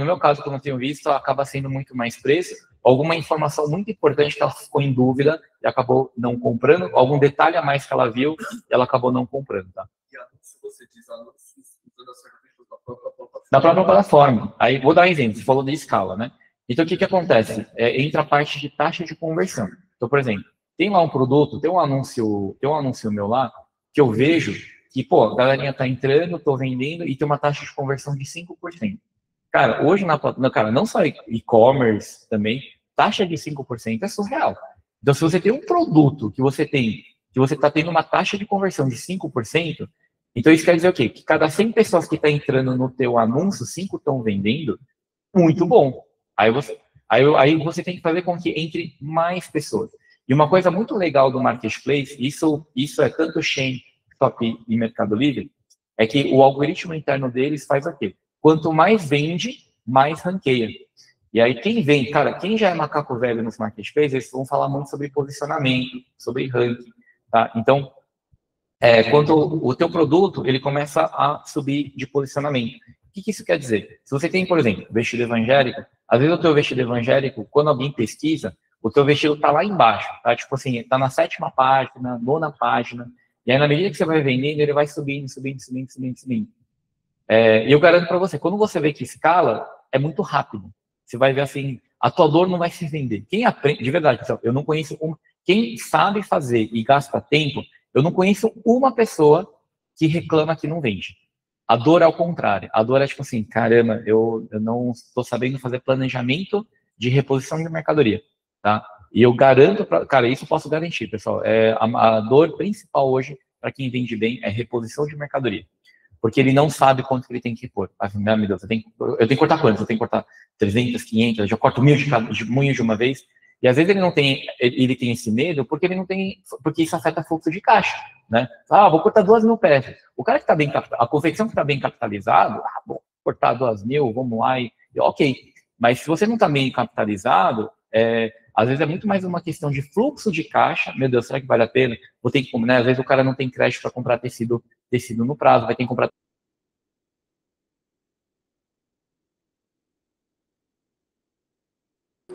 meu caso, que eu não tenho visto, acaba sendo muito mais preço, alguma informação muito importante que ela ficou em dúvida e acabou não comprando, algum detalhe a mais que ela viu e ela acabou não comprando, tá? Se você diz usando as ferramentas da própria plataforma. Da própria plataforma. Aí, vou dar um exemplo, você falou de escala, né? Então, o que acontece? Entra a parte de taxa de conversão. Então, por exemplo, tem lá um produto, tem um anúncio meu lá, que eu vejo que, a galerinha tá entrando, tô vendendo e tem uma taxa de conversão de 5%. Cara, hoje, não só e-commerce também, taxa de 5% é surreal. Então, se você tem um produto que você tá tendo uma taxa de conversão de 5%, Então, isso quer dizer o quê? Que cada 100 pessoas que estão entrando no teu anúncio, 5 estão vendendo, muito bom. Aí você tem que fazer com que entre mais pessoas. E uma coisa muito legal do Marketplace, isso é tanto Shein, Shopee e Mercado Livre, é que o algoritmo interno deles faz o quê? Quanto mais vende, mais ranqueia. E aí quem vem, cara, quem já é macaco velho nos Marketplaces, eles vão falar muito sobre posicionamento, sobre ranking, tá? Então, quando o teu produto, ele começa a subir de posicionamento. O que isso quer dizer? Se você tem, por exemplo, vestido evangélico, às vezes o teu vestido evangélico, quando alguém pesquisa, o teu vestido está lá embaixo, tá? Tipo assim, está na 7ª página, 9ª página, e aí na medida que você vai vendendo, ele vai subindo. E eu garanto para você, quando você vê que escala, é muito rápido. Você vai ver assim, a tua dor não vai se vender. Quem aprende, de verdade, pessoal, eu não conheço quem sabe fazer e gasta tempo, eu não conheço uma pessoa que reclama que não vende. A dor é ao contrário. A dor é tipo assim, caramba, eu não estou sabendo fazer planejamento de reposição de mercadoria, tá? E eu garanto, cara, isso eu posso garantir, pessoal. A dor principal hoje, para quem vende bem, é reposição de mercadoria. Porque ele não sabe quanto que ele tem que pôr. Assim, meu Deus, eu tenho que cortar quantos? Eu tenho que cortar 300, 500, eu já corto 1.000 de uma vez. E às vezes ele tem esse medo porque porque isso afeta fluxo de caixa, né? Vou cortar 2.000 peças. O cara que está bem capitalizado, a confecção que está bem capitalizado, bom, cortar 2.000, vamos lá ok. Mas se você não está bem capitalizado, às vezes é muito mais uma questão de fluxo de caixa. Meu Deus, será que vale a pena? Vou ter que, né? Às vezes o cara não tem crédito para comprar tecido no prazo, vai ter que comprar.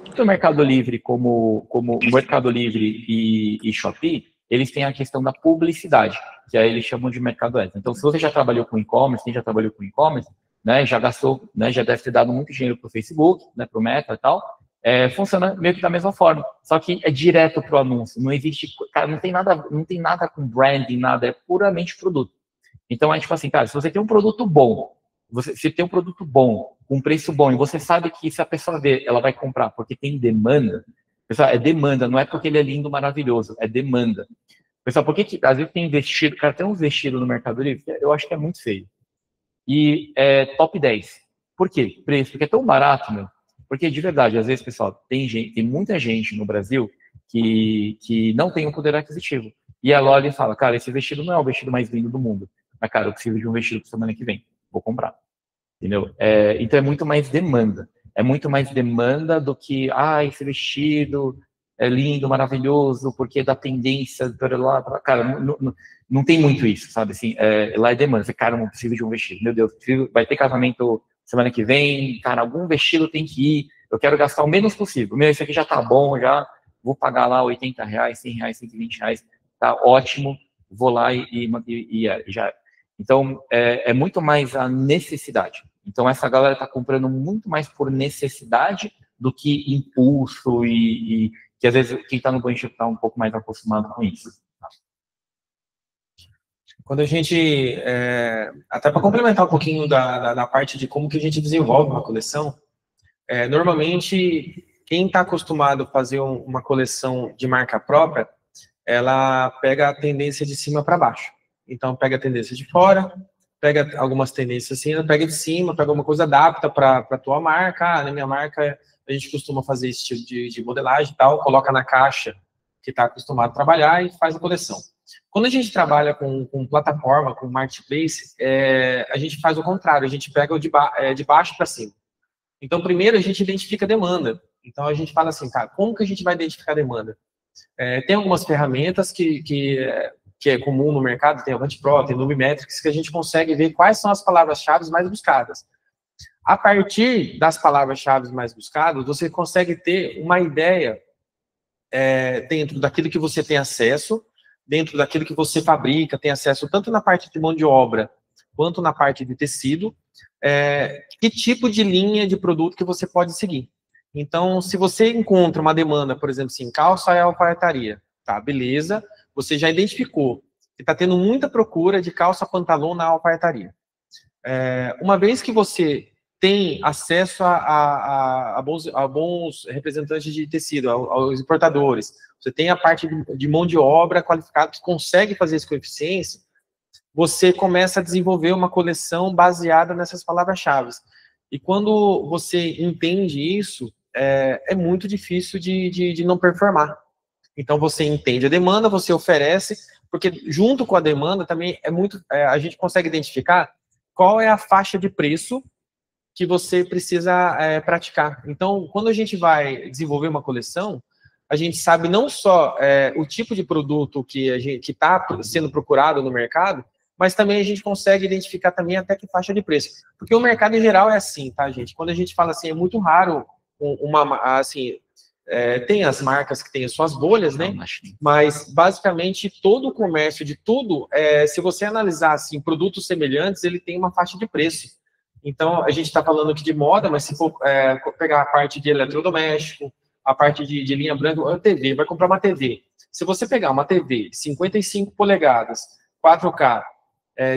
Tanto o Mercado Livre como o Mercado Livre e Shopee, eles têm a questão da publicidade, que aí eles chamam de Mercado Ads. Então, se você já trabalhou com e-commerce, quem já trabalhou com e-commerce, né, já gastou, né, já deve ter dado muito dinheiro para o Facebook, né, para o Meta e tal, funciona meio que da mesma forma, só que é direto para o anúncio, não existe, cara, não tem nada com branding, nada, é puramente produto. Então, é tipo assim, cara, se você tem um produto bom, com preço bom, e você sabe que se a pessoa ver, ela vai comprar porque tem demanda. Pessoal, é demanda, não é porque ele é lindo, maravilhoso, é demanda. Pessoal, por que às vezes tem vestido, cara, tem uns vestidos no Mercado Livre, eu acho que é muito feio. E é top 10. Por quê? Preço, porque é tão barato, meu. Porque, de verdade, às vezes, pessoal, tem muita gente no Brasil que não tem um poder aquisitivo. E ela olha e fala, cara, esse vestido não é o vestido mais lindo do mundo. Mas, cara, eu preciso de um vestido para semana que vem. Vou comprar. Entendeu? Então é muito mais demanda. É muito mais demanda do que, esse vestido é lindo, maravilhoso, porque da tendência, cara, não tem muito isso, sabe? Assim, lá é demanda. Você, cara, não preciso de um vestido. Meu Deus, vai ter casamento semana que vem, cara, algum vestido tem que ir. Eu quero gastar o menos possível. Meu, esse aqui já tá bom, já vou pagar lá R$80, R$100, R$120, tá ótimo. Vou lá e já. Então, é muito mais a necessidade. Então, essa galera está comprando muito mais por necessidade do que impulso e que, às vezes, quem está no banco está um pouco mais acostumado com isso. Quando a gente, até para complementar um pouquinho da parte de como que a gente desenvolve uma coleção, normalmente, quem está acostumado a fazer uma coleção de marca própria, ela pega a tendência de cima para baixo. Então, pega a tendência de fora, pega algumas tendências assim, pega de cima, pega alguma coisa, adapta para a tua marca. Na minha marca, a gente costuma fazer esse tipo de modelagem e tal, coloca na caixa que está acostumado a trabalhar e faz a coleção. Quando a gente trabalha com plataforma, com marketplace, a gente faz o contrário, a gente pega de baixo para cima. Então, primeiro, a gente identifica a demanda. Então, a gente fala assim, cara, como que a gente vai identificar a demanda? Tem algumas ferramentas que é comum no mercado, tem o HuntPro, tem o Nubimetrics, que a gente consegue ver quais são as palavras-chave mais buscadas. A partir das palavras-chave mais buscadas, você consegue ter uma ideia dentro daquilo que você tem acesso, dentro daquilo que você fabrica, tem acesso tanto na parte de mão de obra, quanto na parte de tecido, que tipo de linha de produto que você pode seguir. Então, se você encontra uma demanda, por exemplo, assim, calça e alfaiataria, tá, beleza, você já identificou que está tendo muita procura de calça pantalão na alfaiataria. Uma vez que você tem acesso a bons representantes de tecido, aos importadores, você tem a parte de mão de obra qualificada que consegue fazer isso com eficiência, você começa a desenvolver uma coleção baseada nessas palavras-chave. E quando você entende isso, é muito difícil de não performar. Então, você entende a demanda, você oferece, porque junto com a demanda também a gente consegue identificar qual é a faixa de preço que você precisa praticar. Então, quando a gente vai desenvolver uma coleção, a gente sabe não só o tipo de produto que está sendo procurado no mercado, mas também a gente consegue identificar também até que faixa de preço. Porque o mercado em geral é assim, tá, gente? Quando a gente fala assim, é muito raro tem as marcas que têm as suas bolhas, né? Mas, basicamente, todo o comércio de tudo, se você analisar, assim, produtos semelhantes, ele tem uma faixa de preço. Então, a gente está falando aqui de moda, mas se for pegar a parte de eletrodoméstico, a parte de linha branca, a TV, vai comprar uma TV. Se você pegar uma TV 55 polegadas, 4K,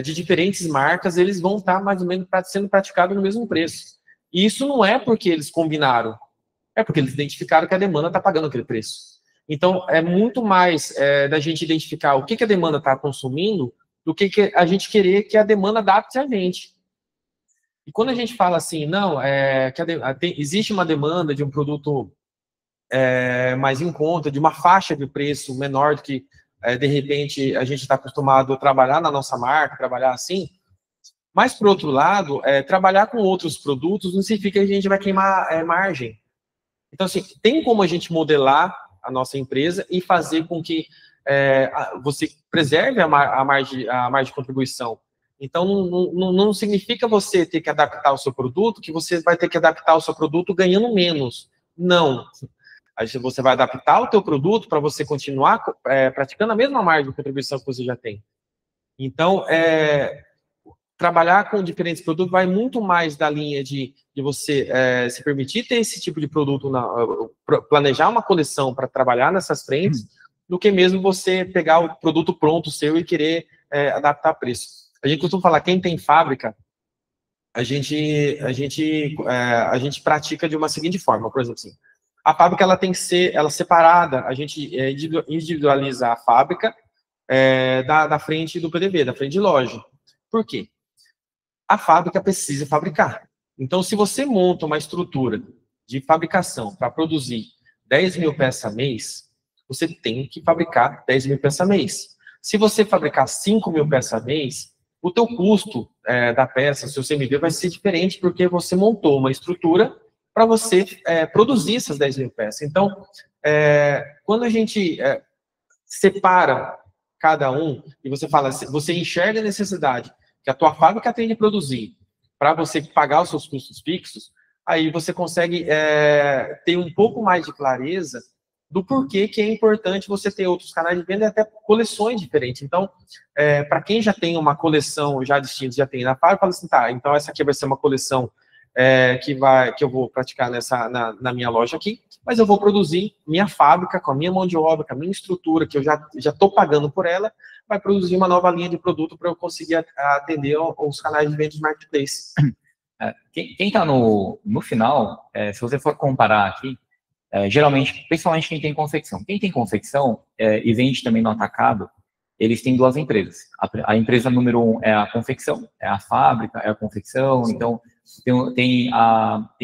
de diferentes marcas, eles vão estar mais ou menos sendo praticados no mesmo preço. E isso não é porque eles combinaram, é porque eles identificaram que a demanda está pagando aquele preço. Então, é muito mais da gente identificar o que a demanda está consumindo do que a gente querer que a demanda adapte a gente. E quando a gente fala assim, não, existe uma demanda de um produto mais em conta, de uma faixa de preço menor do que, de repente, a gente está acostumado a trabalhar na nossa marca, trabalhar assim, mas, por outro lado, trabalhar com outros produtos não significa que a gente vai queimar margem. Então, assim, tem como a gente modelar a nossa empresa e fazer com que você preserve a margem de contribuição. Então, não significa você ter que adaptar o seu produto, que você vai ter que adaptar o seu produto ganhando menos. Não. Aí você vai adaptar o teu produto para você continuar praticando a mesma margem de contribuição que você já tem. Então, trabalhar com diferentes produtos vai muito mais da linha de você se permitir ter esse tipo de produto, planejar uma coleção para trabalhar nessas frentes, do que mesmo você pegar o produto pronto seu e querer adaptar preço. A gente costuma falar, quem tem fábrica, a gente pratica de uma seguinte forma, por exemplo, assim, a fábrica ela tem que ser separada, a gente individualiza a fábrica da frente do PDV, da frente de loja. Por quê? A fábrica precisa fabricar. Então, se você monta uma estrutura de fabricação para produzir 10 mil peças mês, você tem que fabricar 10 mil peças mês. Se você fabricar 5 mil peças mês, o teu custo da peça, seu CMV, vai ser diferente, porque você montou uma estrutura para você produzir essas 10 mil peças. Então, quando a gente separa cada um, e você fala, você enxerga a necessidade que a tua fábrica tem de produzir para você pagar os seus custos fixos, aí você consegue ter um pouco mais de clareza do porquê que é importante você ter outros canais de venda e até coleções diferentes. Então, para quem já tem uma coleção já distinta, já tem na fábrica, fala assim, tá, então essa aqui vai ser uma coleção que eu vou praticar na minha loja aqui, mas eu vou produzir minha fábrica, com a minha mão de obra, com a minha estrutura, que eu já estou pagando por ela, vai produzir uma nova linha de produto para eu conseguir atender os canais de venda de marketplace. Quem está no final, se você for comparar aqui, geralmente, principalmente quem tem confecção. Quem tem confecção e vende também no atacado, eles têm duas empresas. A empresa número 1 é a confecção, é a fábrica, é a confecção, então tem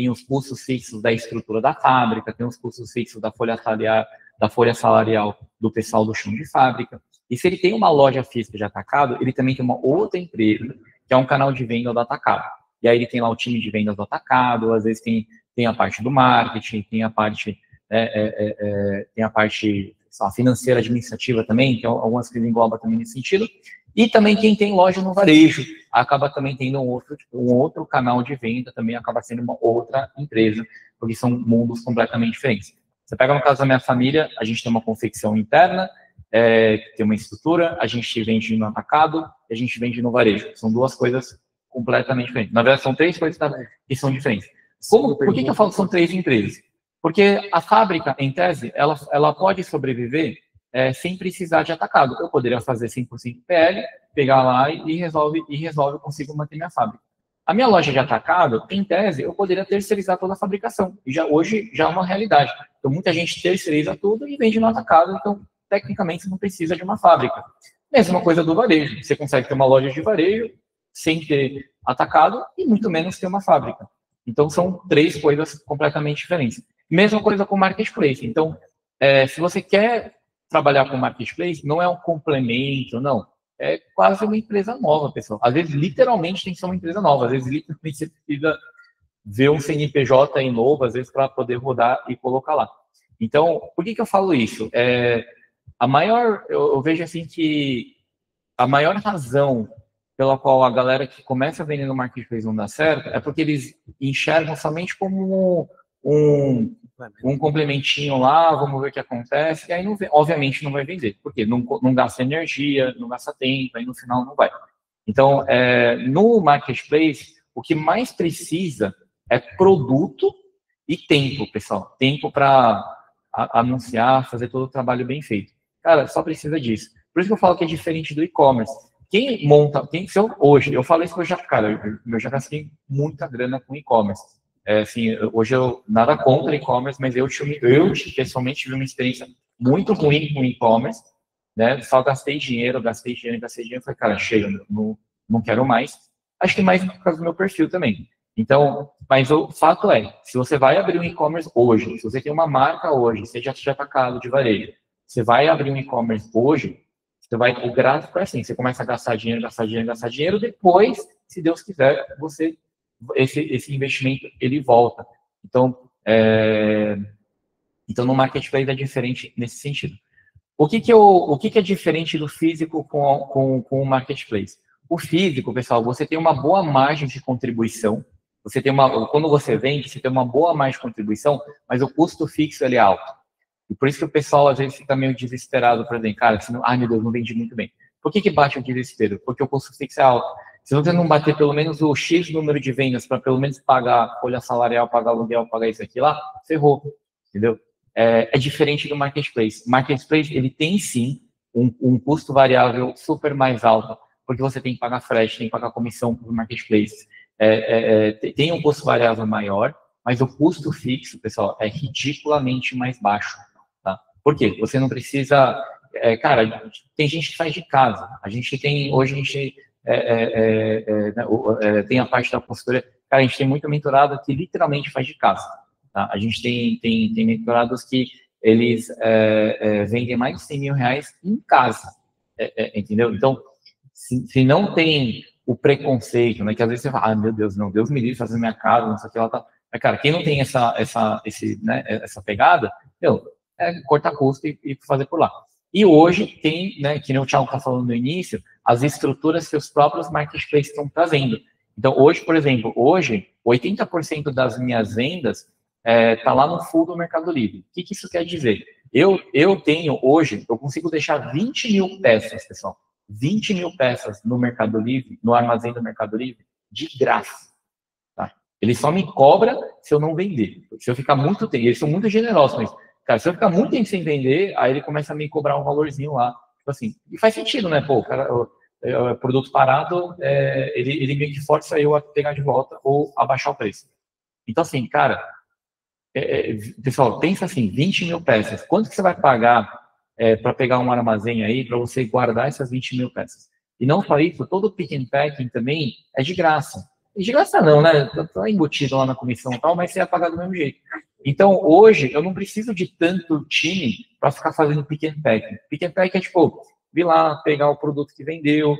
os custos fixos da estrutura da fábrica, tem os custos fixos da folha salarial do pessoal do chão de fábrica. E se ele tem uma loja física de atacado, ele também tem uma outra empresa, que é um canal de venda do atacado. E aí ele tem lá o time de vendas do atacado, às vezes tem a parte do marketing, tem a parte financeira administrativa também, que algumas coisas englobam também nesse sentido. E também quem tem loja no varejo acaba também tendo um outro canal de venda, também acaba sendo uma outra empresa, porque são mundos completamente diferentes. Você pega no caso da minha família, a gente tem uma confecção interna, tem uma estrutura, a gente vende no atacado e a gente vende no varejo. São duas coisas completamente diferentes. Na verdade, são três coisas que são diferentes. Por que eu falo que são três empresas? Porque a fábrica, em tese, ela pode sobreviver sem precisar de atacado. Eu poderia fazer 100% PL, pegar lá e resolve, eu consigo manter minha fábrica. A minha loja de atacado, em tese, eu poderia terceirizar toda a fabricação. E hoje já é uma realidade. Então, muita gente terceiriza tudo e vende no atacado. Então, tecnicamente, você não precisa de uma fábrica. Mesma coisa do varejo. Você consegue ter uma loja de varejo sem ter atacado e muito menos ter uma fábrica. Então, são 3 coisas completamente diferentes. Mesma coisa com marketplace. Então, se você quer trabalhar com marketplace, não é um complemento, não. É quase uma empresa nova, pessoal. Às vezes, literalmente, tem que ser uma empresa nova. Às vezes, literalmente, você precisa ver um CNPJ aí novo, às vezes, para poder rodar e colocar lá. Então, por que eu falo isso? Eu vejo assim que a maior razão pela qual a galera que começa a vender no marketplace não dá certo é porque eles enxergam somente como um complementinho lá, vamos ver o que acontece, e aí, obviamente, não vai vender, porque não gasta energia, não gasta tempo, aí no final não vai. Então, no marketplace, o que mais precisa é produto e tempo, pessoal. Tempo para anunciar, fazer todo o trabalho bem feito. Cara, só precisa disso. Por isso que eu falo que é diferente do e-commerce. Quem monta, hoje, eu falo isso que eu já gastei muita grana com e-commerce. Assim, hoje eu nada contra e-commerce, mas eu pessoalmente tive uma experiência muito ruim com e-commerce, né? Só gastei dinheiro. Falei, cara, chega, não quero mais. Acho que mais por causa do meu perfil também. Então, mas o fato é, se você vai abrir um e-commerce hoje, se você tem uma marca hoje, seja atacado de varejo, você vai abrir um e-commerce hoje, o gráfico é assim, você começa a gastar dinheiro, depois, se Deus quiser, esse investimento, ele volta. Então, no marketplace é diferente nesse sentido. O que é diferente do físico com o marketplace? O físico, pessoal, você tem uma boa margem de contribuição, quando você vende, você tem uma boa margem de contribuição, mas o custo fixo ele é alto. E por isso que o pessoal, às vezes, fica meio desesperado, por exemplo, cara, ai meu Deus, não vendi muito bem. Por que bate o desespero? Porque o custo fixo é alto. Se você não bater pelo menos o X número de vendas para pelo menos pagar folha salarial, pagar aluguel, pagar isso aqui lá, ferrou, entendeu? É diferente do marketplace. Marketplace, ele tem sim um custo variável super mais alto, porque você tem que pagar frete, tem que pagar comissão para o marketplace. Tem um custo variável maior, mas o custo fixo, pessoal, é ridiculamente mais baixo. Por quê? Você não precisa... cara, tem gente que faz de casa. Hoje a gente tem a parte da consultoria. Cara, a gente tem muito mentorado que literalmente faz de casa. Tá? A gente tem mentorados que eles vendem mais de 100 mil reais em casa. Entendeu? Então, se não tem o preconceito, né, que às vezes você fala, meu Deus, não, Deus me livre fazer minha casa, não sei o que lá, tá. Mas, cara, quem não tem essa pegada, cortar custo e fazer por lá. E hoje tem, né, que nem o Thiago está falando no início, as estruturas que os próprios marketplaces estão trazendo. Então, hoje, por exemplo, 80% das minhas vendas está lá no full do Mercado Livre. O que isso quer dizer? Eu consigo deixar 20 mil peças, pessoal, 20 mil peças no Mercado Livre, no armazém do Mercado Livre, de graça. Tá? Ele só me cobra se eu não vender. Se eu ficar muito tempo, eles são muito generosos, mas, cara, se eu ficar muito tempo sem vender, aí ele começa a me cobrar um valorzinho lá. Tipo assim, e faz sentido, né? Pô, cara, o produto parado, ele meio que força eu a pegar de volta ou abaixar o preço. Então, assim, cara, pessoal, pensa assim, 20 mil peças. Quanto que você vai pagar para pegar um armazém aí, para você guardar essas 20 mil peças? E não só isso, todo o pick and packing também é de graça. E de graça não, né? Tá embutido lá na comissão e tal, mas você vai pagar do mesmo jeito. Então, hoje, eu não preciso de tanto time para ficar fazendo pick and packing. Pick and packing é tipo, vir lá, pegar o produto que vendeu,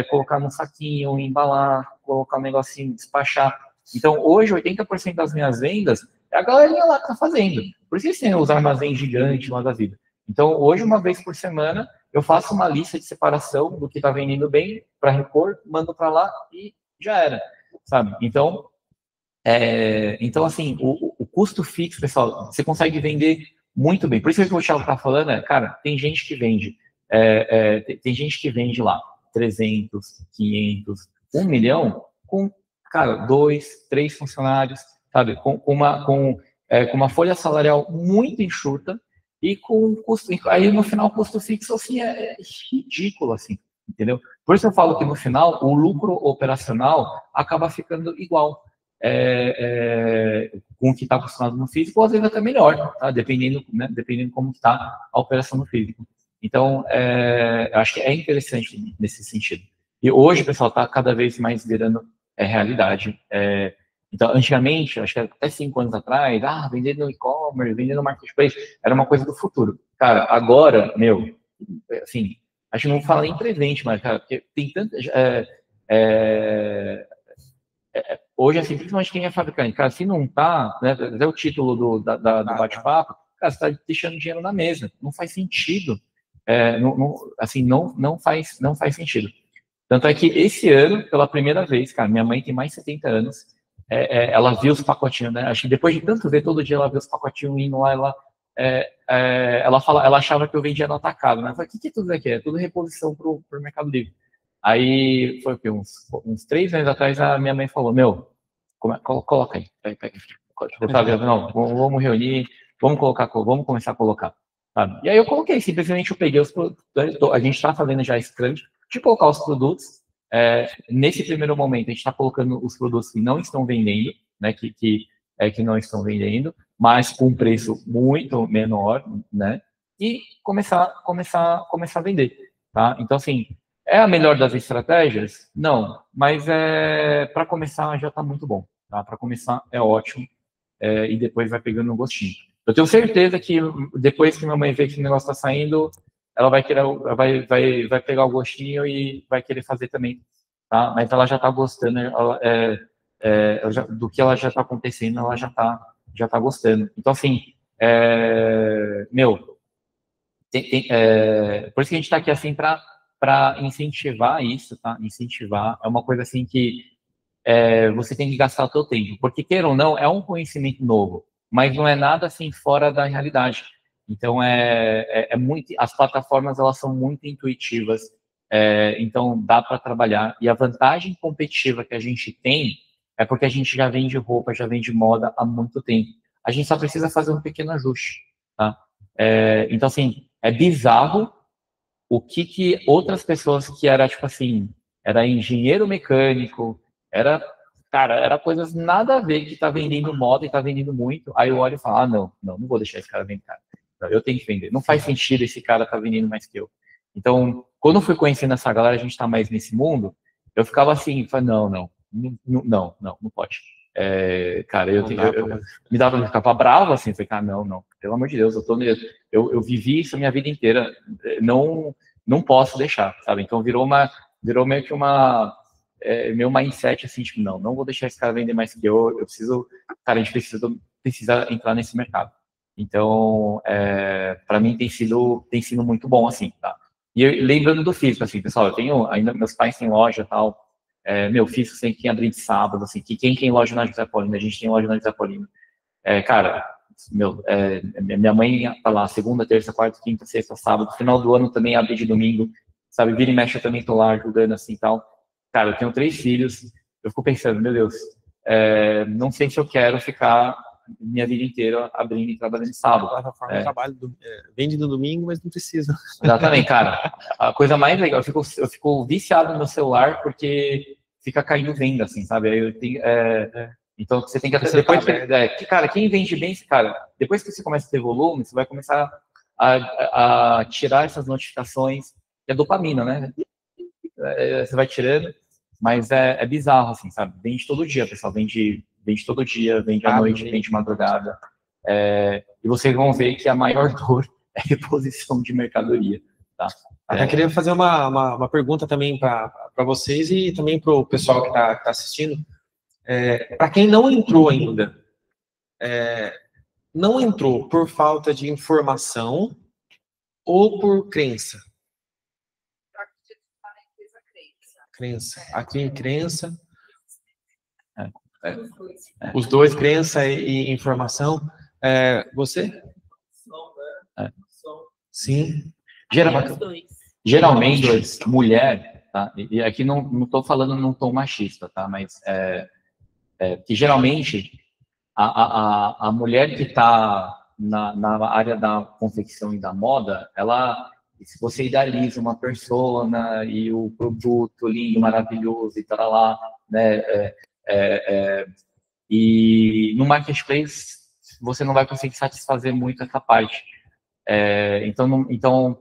colocar num saquinho, embalar, colocar um negocinho, despachar. Então, hoje, 80% das minhas vendas é a galerinha lá que tá fazendo. Por isso que tem os armazéns gigantes lá da vida. Então, hoje, uma vez por semana, eu faço uma lista de separação do que está vendendo bem para repor, mando para lá e já era, sabe? Então, assim, o custo fixo, pessoal, você consegue vender muito bem. Por isso que o Thiago está falando, cara, tem gente que vende, tem gente que vende lá 300, 500, 1 milhão com, cara, 2, 3 funcionários, sabe? Com uma folha salarial muito enxuta, e com custo, aí no final o custo fixo assim é ridículo, assim, entendeu? Por isso eu falo que no final o lucro operacional acaba ficando igual com o que está acostumado no físico, ou às vezes até melhor, tá? Dependendo como está a operação no físico. Então, eu acho que é interessante nesse sentido. E hoje, pessoal, está cada vez mais virando realidade. Então, antigamente, acho que até 5 anos atrás, vender no e-commerce, vender no marketplace, era uma coisa do futuro. Cara, agora, assim, acho que não vou falar nem presente, mas, cara, porque tem tanta... hoje, assim, principalmente quem é fabricante, cara, se não tá, né, até o título do bate-papo, cara, você tá deixando dinheiro na mesa. Não faz sentido. Não faz sentido. Tanto é que esse ano, pela primeira vez, cara, minha mãe tem mais de 70 anos, ela viu os pacotinhos, né? Acho que depois de tanto ver, todo dia ela vê os pacotinhos indo lá, ela achava que eu vendia no atacado, né? Eu falei, o que é tudo aqui? É tudo reposição pro Mercado Livre. Aí, foi uns 3 anos atrás, a minha mãe falou, coloca aí. Não, vamos reunir, vamos começar a colocar. Sabe? E aí eu coloquei, simplesmente eu peguei os produtos, a gente está fazendo já Scrum, de colocar os produtos. Nesse primeiro momento, a gente está colocando os produtos que não estão vendendo, né, que não estão vendendo, mas com um preço muito menor, né, e começar a vender, tá? Então, assim, é a melhor das estratégias? Não, mas para começar já está muito bom, tá? Para começar é ótimo, e depois vai pegando um gostinho. Eu tenho certeza que depois que minha mãe vê que o negócio está saindo, ela vai querer, vai pegar o gostinho e vai querer fazer também, tá? Mas ela já está gostando, do que ela já está acontecendo, ela já tá gostando. Então, assim, por isso que a gente está aqui, assim, para incentivar isso, tá? Incentivar, é uma coisa, assim, que você tem que gastar o seu tempo, porque, queira ou não, é um conhecimento novo, mas não é nada, assim, fora da realidade. Então, as plataformas, elas são muito intuitivas, então dá para trabalhar. E a vantagem competitiva que a gente tem é porque a gente já vende roupa, já vende moda há muito tempo. A gente só precisa fazer um pequeno ajuste, tá? Então, assim, é bizarro o que outras pessoas que era, tipo assim, era engenheiro mecânico, era coisas nada a ver, que tá vendendo moda e tá vendendo muito. Aí eu olho e falo, não vou deixar esse cara vender, cara. Eu tenho que vender. Não faz sentido esse cara tá vendendo mais que eu. Então, quando eu fui conhecendo essa galera, a gente tá mais nesse mundo, eu ficava assim, não pode. Cara, eu ficava bravo assim, falei, cara, não, pelo amor de Deus, eu vivi isso a minha vida inteira, não posso deixar, sabe? Então virou meio que meu mindset assim, tipo, não vou deixar esse cara vender mais que eu preciso, cara, a gente precisa entrar nesse mercado. Então, para mim tem sido muito bom, assim, tá? E lembrando do físico, assim, pessoal, ainda meus pais têm loja e tal, físico sempre tem abrir de sábado, assim, que quem tem loja na José Paulino, a gente tem loja na José Paulino. Cara, minha mãe tá lá segunda, terça, quarta, quinta, sexta, sábado, final do ano também abre de domingo, sabe, vira e mexe eu também tô lá ajudando, assim, tal. Cara, eu tenho 3 filhos, eu fico pensando, meu Deus, não sei se eu quero ficar minha vida inteira abrindo e trabalhando de sábado. A plataforma vende no domingo, mas não precisa. Exatamente, cara. A coisa mais legal, eu fico viciado no meu celular porque fica caindo venda, assim, sabe? Aí eu tenho, então você tem que até depois, cara, quem vende bem, cara, depois que você começa a ter volume, você vai começar a tirar essas notificações, que é dopamina, né? Você vai tirando, mas é bizarro, assim, sabe? Vende todo dia, pessoal, vende todo dia, vende à noite, vende de madrugada. E vocês vão ver que a maior dor é reposição de mercadoria, tá? Eu queria fazer uma pergunta também para vocês e também para o pessoal que está assistindo. Para quem não entrou ainda, não entrou por falta de informação ou por crença? Crença. Aqui, crença. Os dois, crença e informação. Você? Sim. Geralmente, mulher, tá? E aqui não estou falando num tom machista, tá? Mas que geralmente a mulher que está na área da confecção e da moda, se você idealiza uma persona e o produto lindo, maravilhoso e tal lá, né? E no marketplace você não vai conseguir satisfazer muito essa parte. Então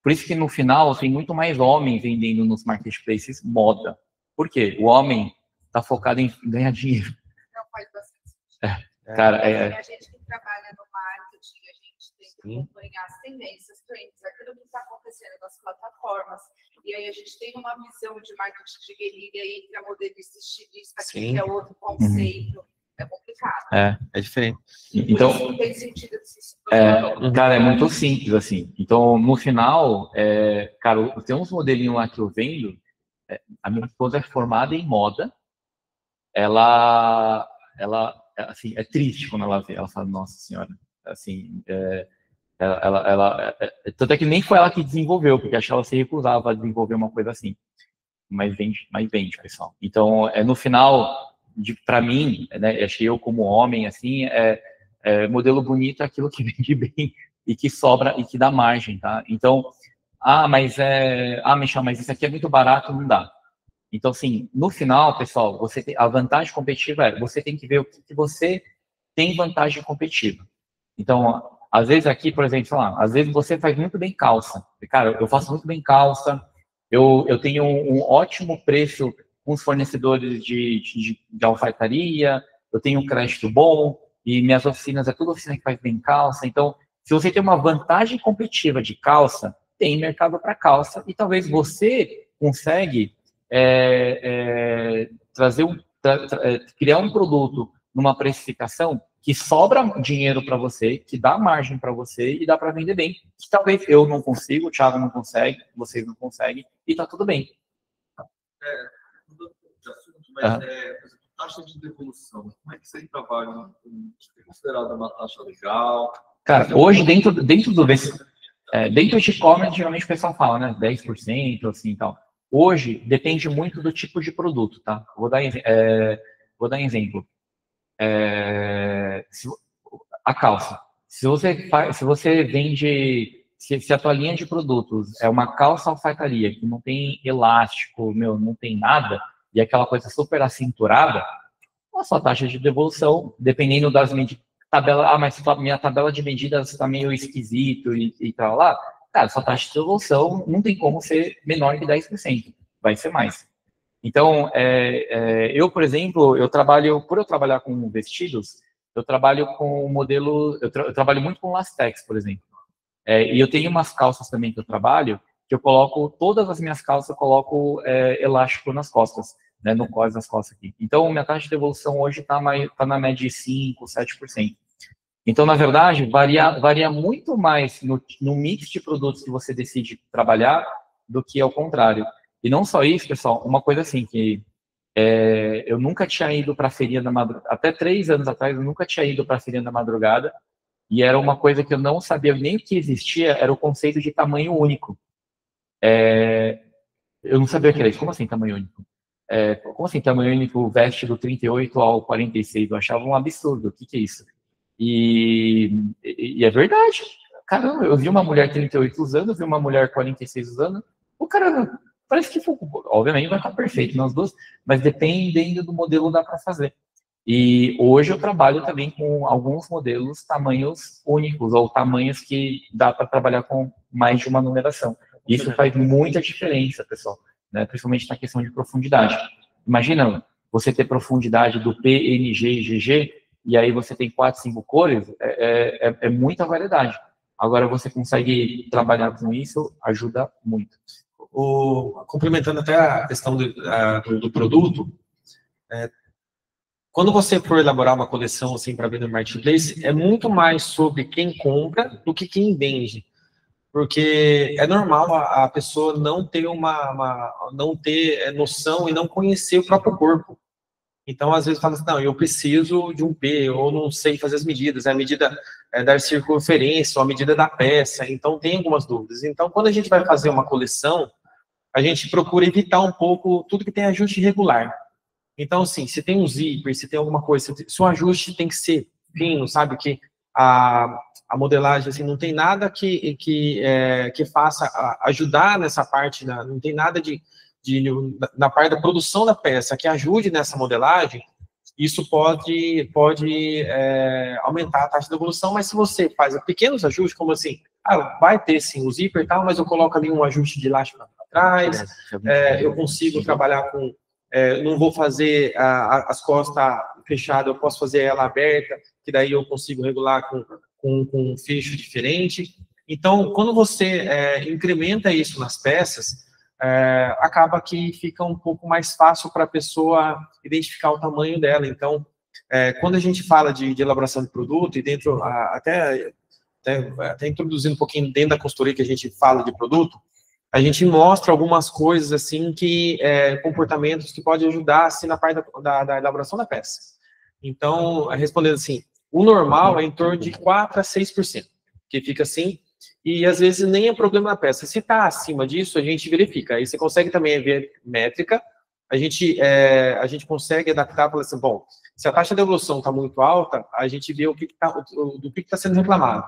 Por isso que no final tem muito mais homem vendendo nos marketplaces moda. Por quê? O homem está focado em ganhar dinheiro. Não faz bastante sentido. Cara, A gente que trabalha no marketing, a gente tem que acompanhar as tendências, trends, aquilo que está acontecendo nas plataformas. E aí a gente tem uma visão de marketing de guerrilha entre a modelista e estilista, que é outro conceito. É complicado. É diferente. Então, não tem sentido cara, é muito simples, assim. Então, no final, cara, tem uns modelinhos lá que eu vendo. A minha esposa é formada em moda. Ela assim, é triste quando ela vê. Ela fala, nossa senhora, assim, tanto é que nem foi ela que desenvolveu, porque acho que ela se recusava a desenvolver uma coisa assim. Mas vende, pessoal. Então, no final, para mim, né, achei eu como homem, assim, modelo bonito é aquilo que vende bem e que sobra e que dá margem, tá? Então, Michel, mas isso aqui é muito barato, não dá. Então, assim, no final, pessoal, a vantagem competitiva você tem que ver o que você tem vantagem competitiva. Então, às vezes aqui, por exemplo, sei lá, às vezes você faz muito bem calça. Cara, eu faço muito bem calça, eu tenho um ótimo preço com os fornecedores de alfaiataria, eu tenho um crédito bom, e minhas oficinas é tudo oficina que faz bem calça. Então, se você tem uma vantagem competitiva de calça, tem mercado para calça, e talvez você consegue criar um produto numa precificação que sobra dinheiro para você, que dá margem para você e dá para vender bem. Que talvez eu não consiga, o Thiago não consegue, vocês não conseguem, e tá tudo bem. Mas, por exemplo, taxa de devolução, como é que vocês trabalham? É considerada uma taxa legal? Cara, hoje dentro do e-commerce, geralmente o pessoal fala, né, 10%, assim e tal. Hoje, depende muito do tipo de produto, tá? Vou dar um exemplo. A calça. Se você vende... Se a tua linha de produtos é uma calça alfaiataria que não tem elástico, não tem nada, e aquela coisa super acinturada, a sua taxa de devolução, dependendo das medidas... mas minha tabela de medidas está meio esquisito e tal lá... Cara, sua taxa de devolução não tem como ser menor que 10%, vai ser mais. Então, eu, por exemplo, por eu trabalhar com vestidos, eu trabalho com modelo, eu trabalho muito com lastex, por exemplo. E eu tenho umas calças também que eu trabalho, que eu coloco, todas as minhas calças eu coloco elástico nas costas, né, no cós das costas aqui. Então, minha taxa de devolução hoje está na média de 5%, 7%. Então, na verdade, varia muito mais no mix de produtos que você decide trabalhar do que ao contrário. E não só isso, pessoal, uma coisa assim, que eu nunca tinha ido para a feirinha da madrugada, até 3 anos atrás, eu nunca tinha ido para a feirinha da madrugada, e era uma coisa que eu não sabia nem o que existia, era o conceito de tamanho único. Eu não sabia o que era isso. Como assim, tamanho único? Como assim, tamanho único veste do 38 ao 46? Eu achava um absurdo. O que é isso? E é verdade. Caramba, eu vi uma mulher 38 usando, eu vi uma mulher 46 usando. O cara, parece que, obviamente, vai estar perfeito nas duas, mas dependendo do modelo dá para fazer. E hoje eu trabalho também com alguns modelos tamanhos únicos, ou tamanhos que dá para trabalhar com mais de uma numeração. Isso faz muita diferença, pessoal, né? Principalmente na questão de profundidade. Imagina você ter profundidade do PNG e GG, e aí você tem 4, 5 cores, é muita variedade. Agora você consegue trabalhar com isso, ajuda muito. Complementando até a questão do produto, quando você for elaborar uma coleção assim para vender no marketplace, é muito mais sobre quem compra do que quem vende. Porque é normal a pessoa não ter não ter noção e não conhecer o próprio corpo. Então, às vezes, fala assim, não, eu preciso de um P, ou não sei fazer as medidas, a medida da circunferência, ou a medida da peça, então tem algumas dúvidas. Então, quando a gente vai fazer uma coleção, a gente procura evitar um pouco tudo que tem ajuste irregular. Então, assim, se tem um zíper, se tem alguma coisa, se o ajuste tem que ser fino, sabe, que a modelagem, assim, não tem nada que faça ajudar nessa parte, não tem nada na parte da produção da peça que ajude nessa modelagem, isso pode aumentar a taxa de devolução, mas se você faz pequenos ajustes, como assim, vai ter sim o zíper e tal, mas eu coloco ali um ajuste de elástico para trás, eu consigo trabalhar com, não vou fazer as costas fechadas, eu posso fazer ela aberta, que daí eu consigo regular com um fecho diferente. Então, quando você incrementa isso nas peças, acaba que fica um pouco mais fácil para a pessoa identificar o tamanho dela. Então, quando a gente fala de elaboração de produto, e dentro, até introduzindo um pouquinho dentro da consultoria que a gente fala de produto, a gente mostra algumas coisas, assim, comportamentos que podem ajudar, assim, na parte da elaboração da peça. Então, respondendo assim, o normal é em torno de 4% a 6%, que fica assim, e às vezes nem é problema na peça. Se está acima disso, a gente verifica. Aí você consegue também ver métrica, a gente consegue adaptar para assim, bom, se a taxa de evolução está muito alta, a gente vê do que está sendo reclamado.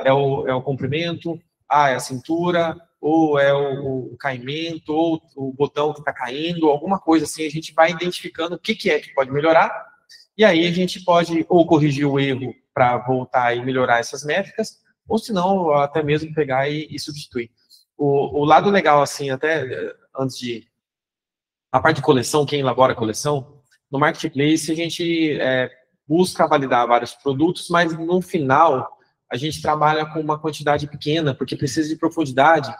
É o comprimento, é a cintura, ou é o caimento, ou o botão que está caindo, alguma coisa assim, a gente vai identificando o que pode melhorar, e aí a gente pode ou corrigir o erro para voltar e melhorar essas métricas, ou se não, até mesmo pegar e substituir. O lado legal, assim, até antes de... A parte de coleção, quem elabora a coleção, no Marketplace a gente busca validar vários produtos, mas no final a gente trabalha com uma quantidade pequena, porque precisa de profundidade,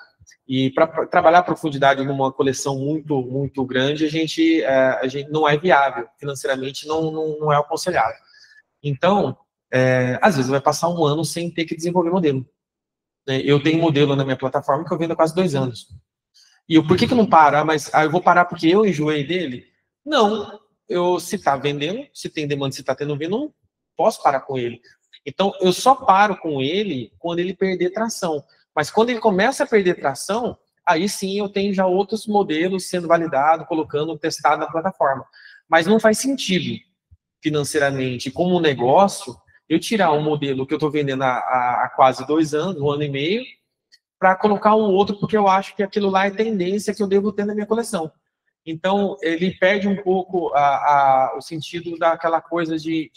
e para trabalhar a profundidade numa coleção muito, muito grande, a gente não é viável, financeiramente não é aconselhável. Então, às vezes vai passar um ano sem ter que desenvolver modelo. Eu tenho modelo na minha plataforma que eu vendo há quase 2 anos. E por que eu não paro? Mas eu vou parar porque eu enjoei dele? Não. Se está vendendo, se tem demanda, se está tendo venda, eu não posso parar com ele. Então, eu só paro com ele quando ele perder tração. Mas quando ele começa a perder tração, aí sim eu tenho já outros modelos sendo validados, testado na plataforma. Mas não faz sentido financeiramente, como um negócio, eu tirar um modelo que eu estou vendendo há quase 2 anos, 1 ano e meio, para colocar um outro, porque eu acho que aquilo lá é tendência que eu devo ter na minha coleção. Então, ele perde um pouco o sentido daquela coisa de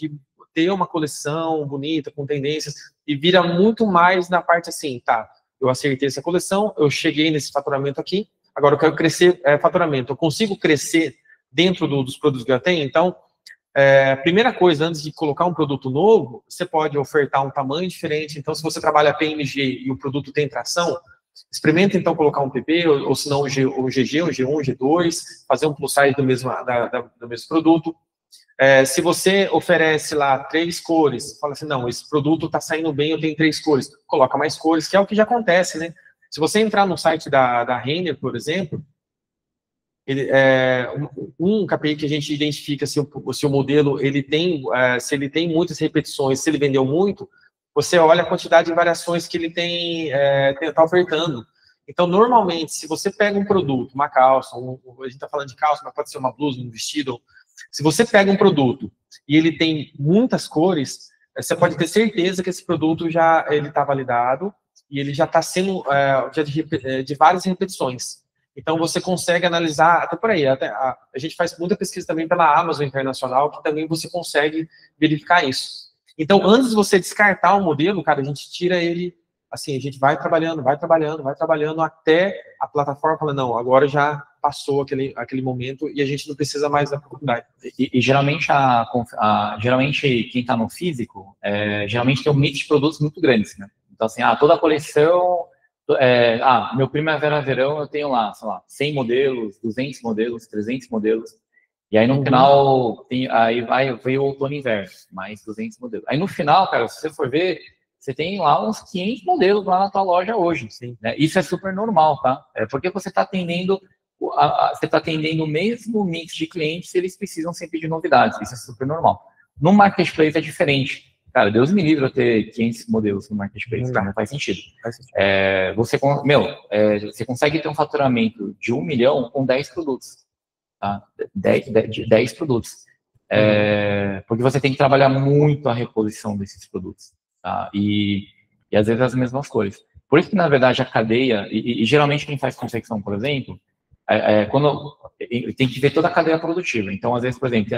ter uma coleção bonita, com tendências, e vira muito mais na parte assim, tá, eu acertei essa coleção, eu cheguei nesse faturamento aqui, agora eu quero crescer faturamento. Eu consigo crescer dentro dos produtos que eu tenho? Então, primeira coisa, antes de colocar um produto novo, você pode ofertar um tamanho diferente. Então, se você trabalha PMG e o produto tem tração, experimenta então colocar um PP, ou se não o GG, o G1, o G2, fazer um plus size do mesmo produto. Se você oferece lá 3 cores, fala assim, não, esse produto está saindo bem, eu tenho 3 cores, coloca mais cores, que é o que já acontece, né? Se você entrar no site da Renner, por exemplo, um KPI que a gente identifica se o modelo se ele tem muitas repetições, se ele vendeu muito, você olha a quantidade de variações que ele está ofertando. Então, normalmente, se você pega um produto, uma calça, a gente está falando de calça, mas pode ser uma blusa, um vestido, se você pega um produto e ele tem muitas cores, você pode ter certeza que esse produto ele está validado e ele já está sendo de várias repetições. Então, você consegue analisar, até por aí, a gente faz muita pesquisa também pela Amazon Internacional, que também você consegue verificar isso. Então, antes de você descartar o modelo, cara, a gente tira ele, assim, a gente vai trabalhando, até a plataforma falar, não, agora já passou aquele momento e a gente não precisa mais da profundidade. E geralmente, geralmente quem está no físico, geralmente tem um mix de produtos muito grandes, né? Então, assim, toda a coleção... meu primavera-verão eu tenho lá, sei lá, 100 modelos, 200 modelos, 300 modelos, e aí no final, aí veio o outono e inverno, mais 200 modelos. Aí no final, cara, se você for ver, você tem lá uns 500 modelos lá na tua loja hoje, né? Isso é super normal, tá? Porque você está atendendo o mesmo mix de clientes e eles precisam sempre de novidades, isso é super normal. No Marketplace é diferente. Cara, Deus me livre eu ter 500 modelos no Marketplace, não faz sentido. Você consegue ter um faturamento de 1 milhão com 10 produtos. Tá? 10 produtos. Porque você tem que trabalhar muito a reposição desses produtos. Tá? E às vezes as mesmas cores. Por isso que, na verdade, a cadeia, e geralmente quem faz confecção, por exemplo, Tem que ver toda a cadeia produtiva. Então, às vezes, por exemplo,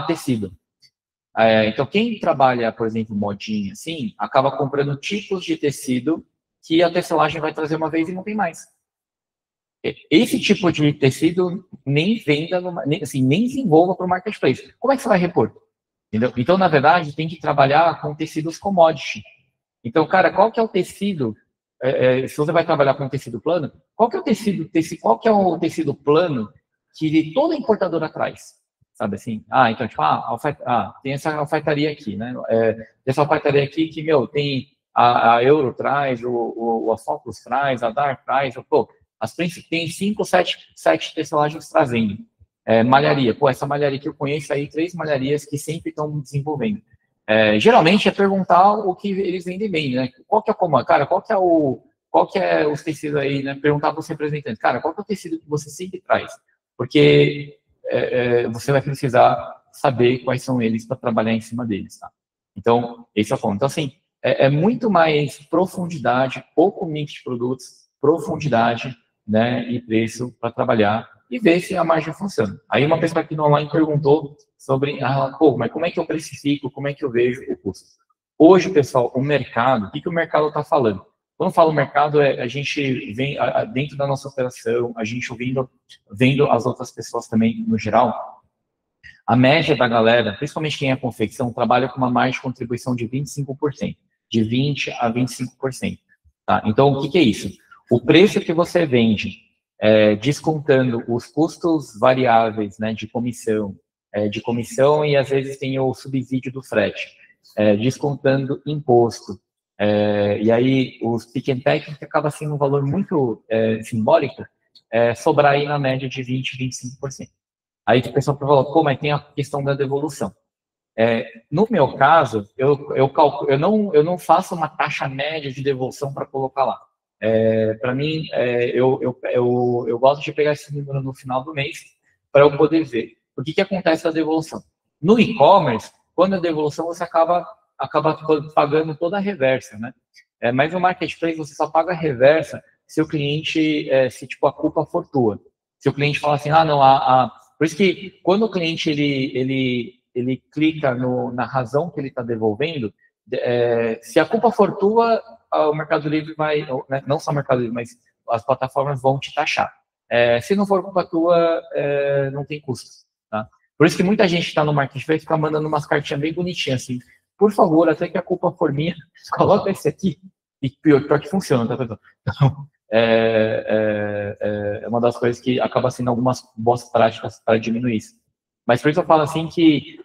tecido. Então, quem trabalha, por exemplo, modinha, assim, acaba comprando tipos de tecido que a tecelagem vai trazer uma vez e não tem mais. Esse tipo de tecido nem venda, nem desenvolva para o marketplace. Como é que você vai repor? Entendeu? Então, na verdade, tem que trabalhar com tecidos commodity. Então, cara, qual que é o tecido? Se você vai trabalhar com tecido plano, qual que é o tecido plano que toda importadora traz? Sabe assim? Então, tipo, tem essa alfaiataria aqui, né? Essa alfaiataria aqui que, tem a Euro traz, a Focus traz, a Dar traz, tem 5, 7 tecelagens trazendo. Malharia. Essa malharia que eu conheço aí, 3 malharias que sempre estão desenvolvendo. Geralmente é perguntar o que eles vendem bem, né? Qual que é o comando? Cara, qual que é os tecidos aí, né? Perguntar para os representantes. Cara, qual que é o tecido que você sempre traz? Porque você vai precisar saber quais são eles para trabalhar em cima deles, tá? Então, esse é o ponto. Então, assim, é muito mais profundidade, pouco mix de produtos, profundidade, né, e preço para trabalhar e ver se a margem funciona. Aí uma pessoa aqui no online perguntou sobre, mas como é que eu precifico, como é que eu vejo o custo? Hoje, pessoal, o mercado, o que o mercado está falando? Quando eu falo mercado, a gente vem dentro da nossa operação, a gente vendo as outras pessoas também, no geral, a média da galera, principalmente quem é confecção, trabalha com uma margem de contribuição de 25%, de 20% a 25%. Tá? Então, o que é isso? O preço que você vende, descontando os custos variáveis, né, de comissão e às vezes tem o subsídio do frete, descontando imposto, e aí os pick and pack, que acaba sendo um valor muito simbólico, sobrar aí na média de 20%, 25%. Aí o pessoal falou, mas tem a questão da devolução. No meu caso, eu não faço uma taxa média de devolução para colocar lá. Para mim, eu gosto de pegar esse número no final do mês para eu poder ver. O que acontece na devolução? No e-commerce, quando a devolução, você acaba pagando toda a reversa, né? Mas no marketplace, você só paga a reversa se o cliente, se tipo, a culpa for tua. Se o cliente falar assim, por isso que quando o cliente ele clica na razão que ele está devolvendo, se a culpa for tua, o Mercado Livre vai, não só o Mercado Livre, mas as plataformas vão te taxar. Se não for culpa tua, não tem custo. Tá? Por isso que muita gente está no marketplace fica mandando umas cartinhas bem bonitinhas assim. Por favor, até que a culpa for minha, coloca esse aqui. E pior que funciona, tá, pessoal? Então, é uma das coisas que acaba sendo algumas boas práticas para diminuir isso. Mas por isso eu falo assim que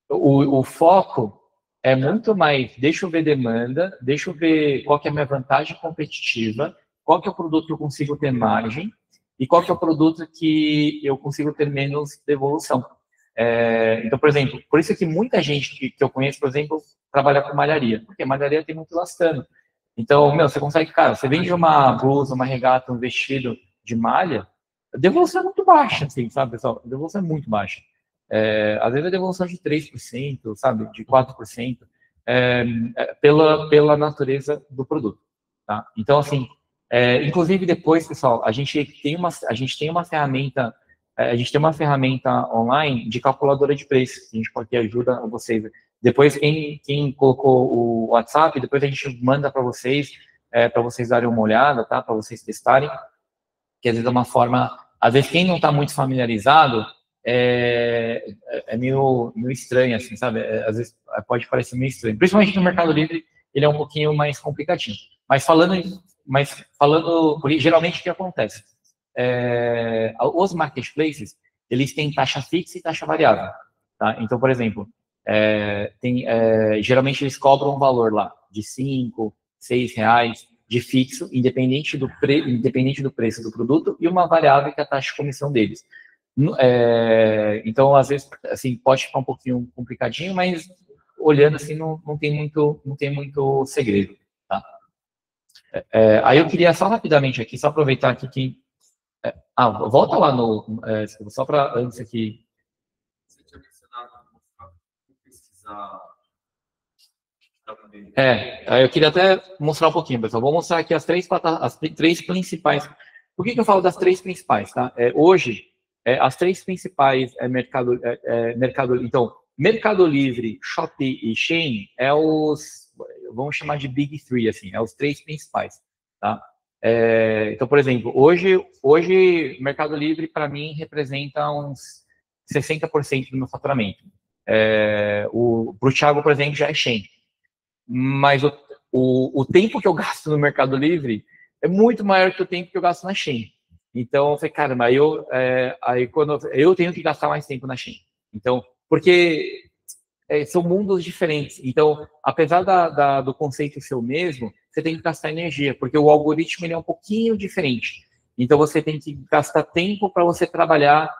o foco é muito mais, deixa eu ver demanda, deixa eu ver qual que é a minha vantagem competitiva, qual que é o produto que eu consigo ter margem e qual que é o produto que eu consigo ter menos devolução. Então, por exemplo, por isso que muita gente que eu conheço, por exemplo, trabalha com malharia, porque malharia tem muito elastano. Então, você consegue, cara, você vende uma blusa, uma regata, um vestido de malha, a devolução é muito baixa, assim, sabe, pessoal? A devolução é muito baixa. Às vezes a devolução é de 3%, sabe, de 4%, pela natureza do produto, tá? Então, assim, inclusive depois, pessoal, a gente tem uma ferramenta online de calculadora de preço, a gente pode ajuda vocês. Depois, quem colocou o WhatsApp, depois a gente manda para vocês darem uma olhada, tá? Para vocês testarem, que às vezes é uma forma, às vezes quem não está muito familiarizado, meio estranho, assim, sabe? Às vezes pode parecer meio estranho. Principalmente no Mercado Livre, ele é um pouquinho mais complicadinho. Mas falando, geralmente o que acontece? Os marketplaces, eles têm taxa fixa e taxa variável, tá? Então, por exemplo, geralmente eles cobram um valor lá de 5, 6 reais de fixo, independente do preço do produto, e uma variável que é a taxa de comissão deles. Então, às vezes, assim, pode ficar um pouquinho complicadinho, mas olhando assim, não tem muito segredo, tá? Aí eu queria só rapidamente aqui, só aproveitar aqui que... volta lá só para antes aqui. Você tinha mencionado pesquisar. Aí eu queria até mostrar um pouquinho, pessoal. Vou mostrar aqui as três principais por que eu falo das 3 principais, tá? Hoje, as 3 principais então, Mercado Livre, Shopee e Shein vamos chamar de Big Three, assim, os 3 principais, tá? Então, por exemplo, hoje Mercado Livre, para mim, representa uns 60% do meu faturamento. Para o Thiago, por exemplo, já é Shein. Mas o tempo que eu gasto no Mercado Livre é muito maior que o tempo que eu gasto na Shein. Então, eu falei, caramba, aí quando eu tenho que gastar mais tempo na Shein. Então, porque são mundos diferentes. Então, apesar do conceito ser o mesmo, você tem que gastar energia, porque o algoritmo ele é um pouquinho diferente. Então, você tem que gastar tempo para você trabalhar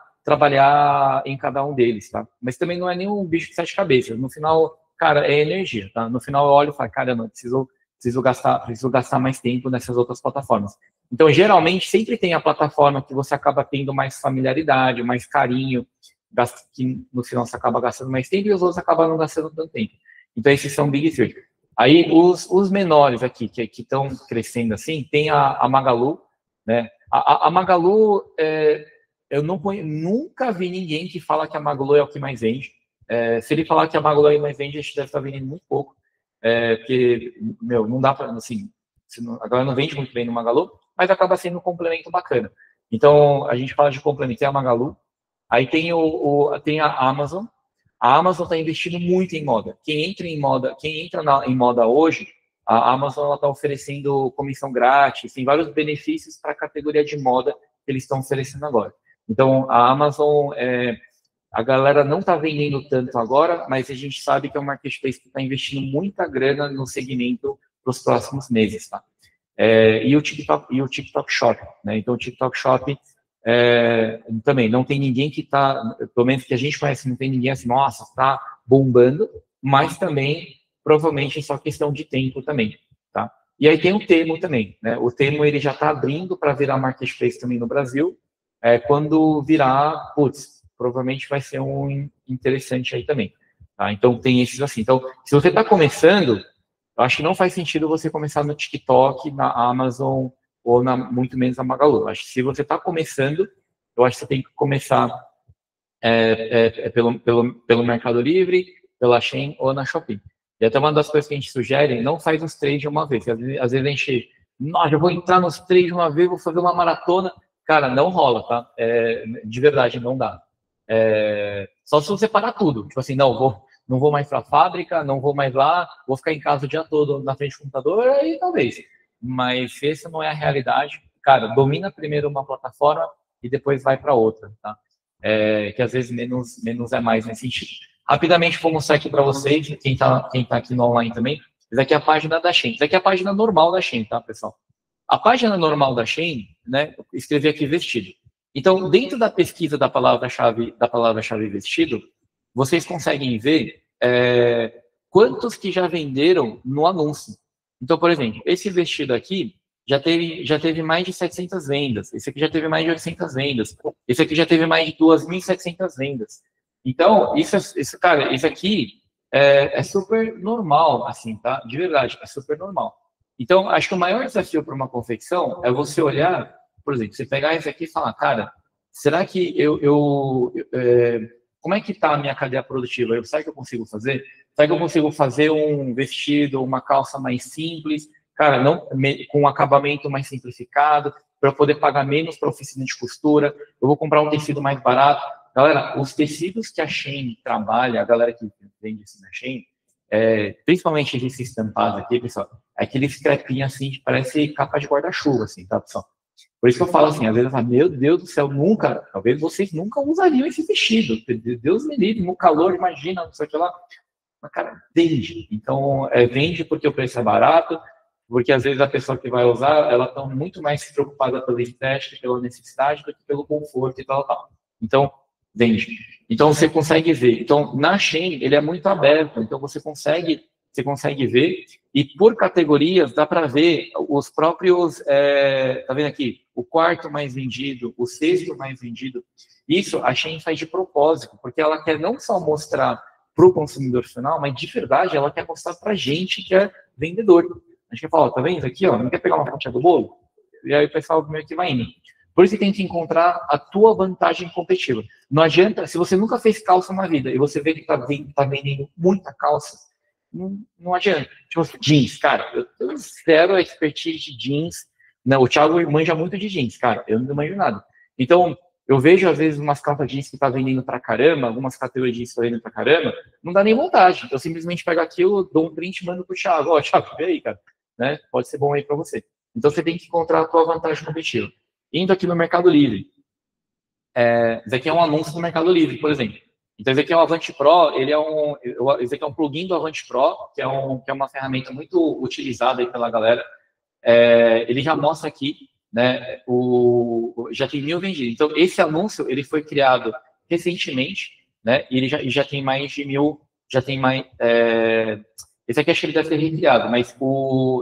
em cada um deles, tá? Mas também não é nenhum bicho de 7 cabeças. No final, cara, é energia, tá? No final, eu olho e falo, caramba, preciso gastar mais tempo nessas outras plataformas. Então, geralmente, sempre tem a plataforma que você acaba tendo mais familiaridade, mais carinho, que no final você acaba gastando mais tempo e os outros acabam não gastando tanto tempo. Então, esses são Big Three. Aí, os menores aqui, que estão crescendo assim, tem a Magalu, né? A Magalu, eu nunca vi ninguém que fala que a Magalu é o que mais vende. Se ele falar que a Magalu é o que mais vende, a gente deve estar vendendo muito pouco. Porque, não dá para, assim, agora não vende muito bem no Magalu, mas acaba sendo um complemento bacana. Então, a gente fala de complemento, a Magalu. Aí tem a Amazon. A Amazon está investindo muito em moda. Quem entra em moda hoje, a Amazon está oferecendo comissão grátis, tem vários benefícios para a categoria de moda que eles estão oferecendo agora. Então, a Amazon, a galera não está vendendo tanto agora, mas a gente sabe que é um marketplace que está investindo muita grana no segmento para os próximos meses, tá? E o TikTok Shop, né? Então, o TikTok Shop também não tem ninguém que está, pelo menos que a gente conhece, não tem ninguém assim, nossa, está bombando, mas também, provavelmente, é só questão de tempo também, tá? E aí tem o Temu também, né? O Temu, ele já está abrindo para virar marketplace também no Brasil, quando virar, provavelmente vai ser um interessante aí também, tá? Então, tem esses assim. Então, se você está começando, eu acho que não faz sentido você começar no TikTok, na Amazon, ou muito menos na Magalu. Eu acho que se você está começando, eu acho que você tem que começar pelo Mercado Livre, pela Shein ou na Shopee. E até uma das coisas que a gente sugere, não faz os 3 de uma vez. Às vezes a gente, nossa, eu vou entrar nos 3 de uma vez, vou fazer uma maratona. Cara, não rola, tá? De verdade, não dá. Só se você parar tudo. Tipo assim, não vou mais para a fábrica, não vou mais lá, vou ficar em casa o dia todo na frente do computador, aí talvez. Mas essa não é a realidade. Cara, domina primeiro uma plataforma e depois vai para outra, tá? Que às vezes menos é mais nesse sentido. Rapidamente vou mostrar aqui para vocês, quem tá aqui no online também. Essa aqui é a página da Shein. Essa aqui é a página normal da Shein, tá, pessoal? A página normal da Shein, né? Escrevi aqui vestido. Então, dentro da pesquisa da palavra-chave vestido, vocês conseguem ver quantos que já venderam no anúncio. Então, por exemplo, esse vestido aqui já teve mais de 700 vendas. Esse aqui já teve mais de 800 vendas. Esse aqui já teve mais de 2.700 vendas. Então, cara, isso aqui é super normal, assim, tá? De verdade, é super normal. Então, acho que o maior desafio para uma confecção é você olhar, por exemplo, você pegar esse aqui e falar, cara, será que como é que está a minha cadeia produtiva? Será que eu consigo fazer? Será que eu consigo fazer um vestido, uma calça mais simples, cara, com um acabamento mais simplificado, para poder pagar menos para a oficina de costura? Eu vou comprar um tecido mais barato. Galera, os tecidos que a Shein trabalha, a galera que vende isso na Shein, principalmente esses estampados aqui, pessoal, é aqueles crepinhos assim, que parece capa de guarda-chuva, assim, tá, pessoal? Por isso que eu falo assim, às vezes eu falo, meu Deus do céu, talvez vocês nunca usariam esse vestido. Deus me livre, no calor, imagina, não sei o que lá. Mas, cara, vende. Então, vende porque o preço é barato, porque às vezes a pessoa que vai usar, ela está muito mais preocupada pela estética, pela necessidade, do que pelo conforto e tal. Então, vende. Então, você consegue ver. Então, na Shein, ele é muito aberto, então você consegue ver, e por categorias dá para ver os próprios, tá vendo aqui? O quarto mais vendido, o sexto mais vendido. Isso a Shein faz de propósito, porque ela quer não só mostrar para o consumidor final, mas de verdade ela quer mostrar para a gente que é vendedor. A gente quer falar, tá vendo isso aqui, ó, não quer pegar uma fatia do bolo? e aí o pessoal meio que vai indo. Por isso você tem que encontrar a tua vantagem competitiva. Não adianta, se você nunca fez calça na vida e você vê que tá vendendo muita calça, não adianta. Tipo, jeans, cara, eu tenho zero expertise de jeans. Não, o Thiago manja muito de jeans, cara, eu não manjo nada. Então, eu vejo, às vezes, umas calças jeans que tá vendendo pra caramba, algumas categorias jeans que tá vendendo pra caramba, não dá nem vontade. Eu simplesmente pego aquilo, dou um print e mando pro Thiago. Ó, Thiago, vê aí, cara. Né? Pode ser bom aí pra você. Então, você tem que encontrar a tua vantagem competitiva. Indo aqui no Mercado Livre. Esse aqui é um anúncio do Mercado Livre, por exemplo. Então, esse aqui é o Avante Pro, esse aqui é um plugin do Avante Pro, que é uma ferramenta muito utilizada aí pela galera. Ele já mostra aqui, né, já tem 1000 vendidos. Então, esse anúncio, ele foi criado recentemente, né, e ele já tem mais de 1000, esse aqui acho que ele deve ter recriado, mas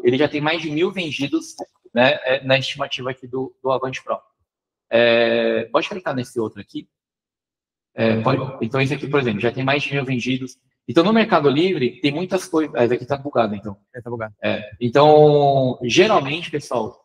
ele já tem mais de 1000 vendidos, né, na estimativa aqui do Avante Pro. Pode clicar nesse outro aqui. Então, esse aqui, por exemplo, já tem mais de 1000 vendidos. Então, no Mercado Livre, tem muitas coisas. Esse aqui está bugado, então. Tá bugado. Então, geralmente, pessoal,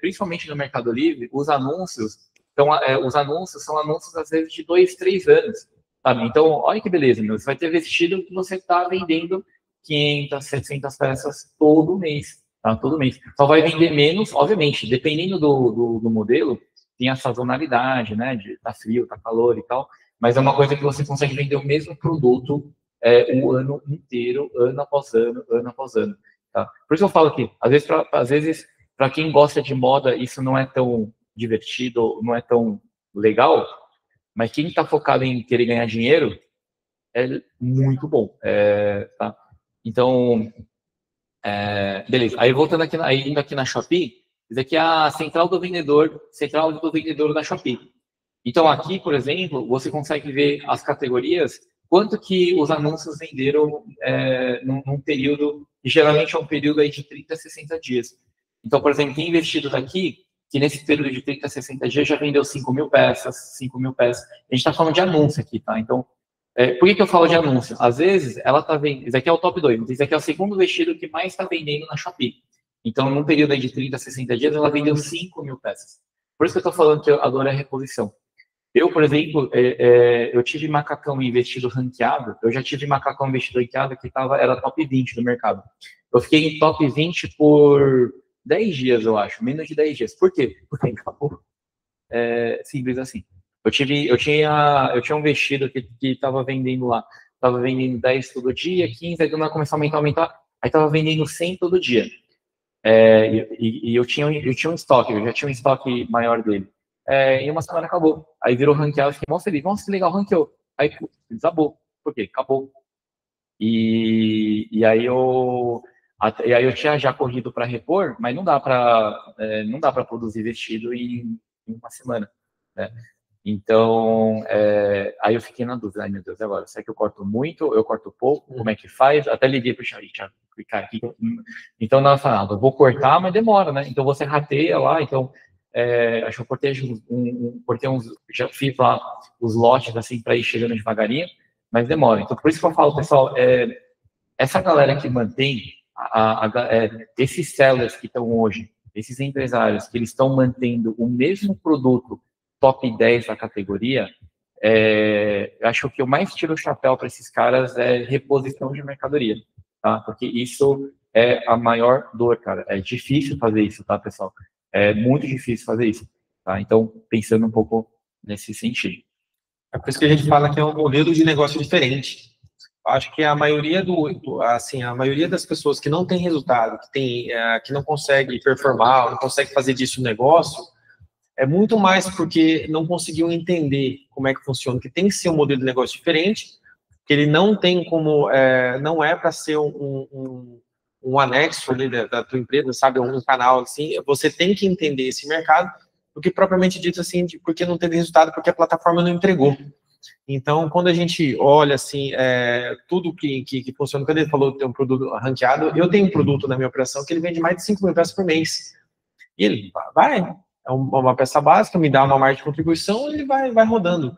principalmente no Mercado Livre, os anúncios são anúncios, às vezes, de 2, 3 anos. Sabe? Então, olha que beleza, meu. Você vai ter vestido que você está vendendo 500, 700 peças todo mês. Tá? Todo mês. Só vai vender menos, obviamente, dependendo do modelo, tem a sazonalidade, né? Tá frio, tá calor e tal. Mas é uma coisa que você consegue vender o mesmo produto o ano inteiro, ano após ano, ano após ano. Tá? Por isso eu falo que, às vezes, para quem gosta de moda, isso não é tão divertido, não é tão legal, mas quem está focado em querer ganhar dinheiro é muito bom. Tá? Então, beleza. Aí voltando aqui, indo aqui na Shopee, isso aqui é a central do vendedor da Shopee. Então, aqui, por exemplo, você consegue ver as categorias, quanto que os anúncios venderam num período, que geralmente é um período aí de 30 a 60 dias. Então, por exemplo, tem investidos aqui, que nesse período de 30 a 60 dias já vendeu 5.000 peças, 5.000 peças. A gente está falando de anúncio aqui, tá? Então, por que eu falo de anúncio? Às vezes, ela está vendendo, esse aqui é o top 2, esse aqui é o segundo vestido que mais está vendendo na Shopee. Então, num período aí de 30 a 60 dias, ela vendeu 5.000 peças. Por isso que eu estou falando que agora é reposição. Eu, por exemplo, eu tive macacão em vestido ranqueado, eu já tive macacão em vestido ranqueado que era top 20 do mercado. Eu fiquei em top 20 por 10 dias, eu acho, menos de 10 dias. Por quê? Porque acabou. Simples assim. Eu tinha um vestido que estava vendendo lá, estava vendendo 10 todo dia, 15, aí do nada começou a aumentar, aí estava vendendo 100 todo dia. E eu tinha um estoque, eu já tinha um estoque maior dele. Em uma semana acabou. Aí virou ranqueado, fiquei mó feliz. Nossa, que legal, ranqueou. Aí desabou. Por quê? Acabou. E aí eu tinha já corrido para repor, mas não dá para produzir vestido em uma semana, né? Então, aí eu fiquei na dúvida. Ai, meu Deus, agora? Será que eu corto muito? Eu corto pouco? Como é que faz? Até liguei para o Thiago clicar aqui. Então, ela falava, eu vou cortar, mas demora, né? Então, você rateia lá. Então, acho que eu cortei já fiz lá os lotes, assim, para ir chegando devagarinho, mas demora. Então, por isso que eu falo, pessoal, essa galera que mantém, esses sellers que estão hoje, esses empresários que eles estão mantendo o mesmo produto top 10 da categoria, acho que o que eu mais tiro o chapéu para esses caras é reposição de mercadoria, tá? Porque isso é a maior dor, cara. É difícil fazer isso, tá, pessoal? É muito difícil fazer isso, tá? Então, pensando um pouco nesse sentido. É por isso que a gente fala que é um modelo de negócio diferente. Acho que a maioria a maioria das pessoas que não tem resultado, que não consegue performar, não consegue fazer disso um negócio, é muito mais porque não conseguiu entender como é que funciona, que tem que ser um modelo de negócio diferente, que ele não tem como, não é para ser um anexo ali da tua empresa, sabe, um canal assim. Você tem que entender esse mercado, porque propriamente dito assim, porque não teve resultado, porque a plataforma não entregou. Então, quando a gente olha assim, tudo que funciona, quando ele falou que tem um produto ranqueado, eu tenho um produto na minha operação que ele vende mais de 5.000 peças por mês. E ele é uma peça básica, me dá uma margem de contribuição, ele vai rodando.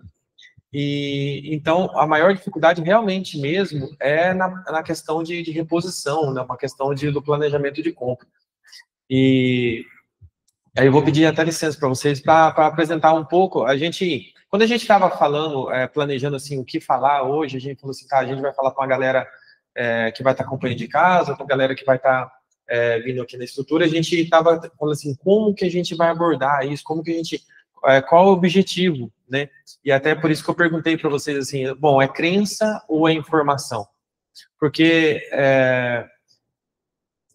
E então a maior dificuldade realmente mesmo é na questão de reposição, né, uma questão do planejamento de compra. E Aí eu vou pedir até licença para vocês para apresentar um pouco. Quando a gente estava falando, planejando assim o que falar hoje, a gente falou assim, a gente vai falar com a galera que vai estar acompanhando de casa, com a galera que vai estar vindo aqui na estrutura. A gente estava falando assim, como que a gente vai abordar isso, como que a gente, qual o objetivo, né? E até por isso que eu perguntei para vocês assim, bom, é crença ou é informação? Porque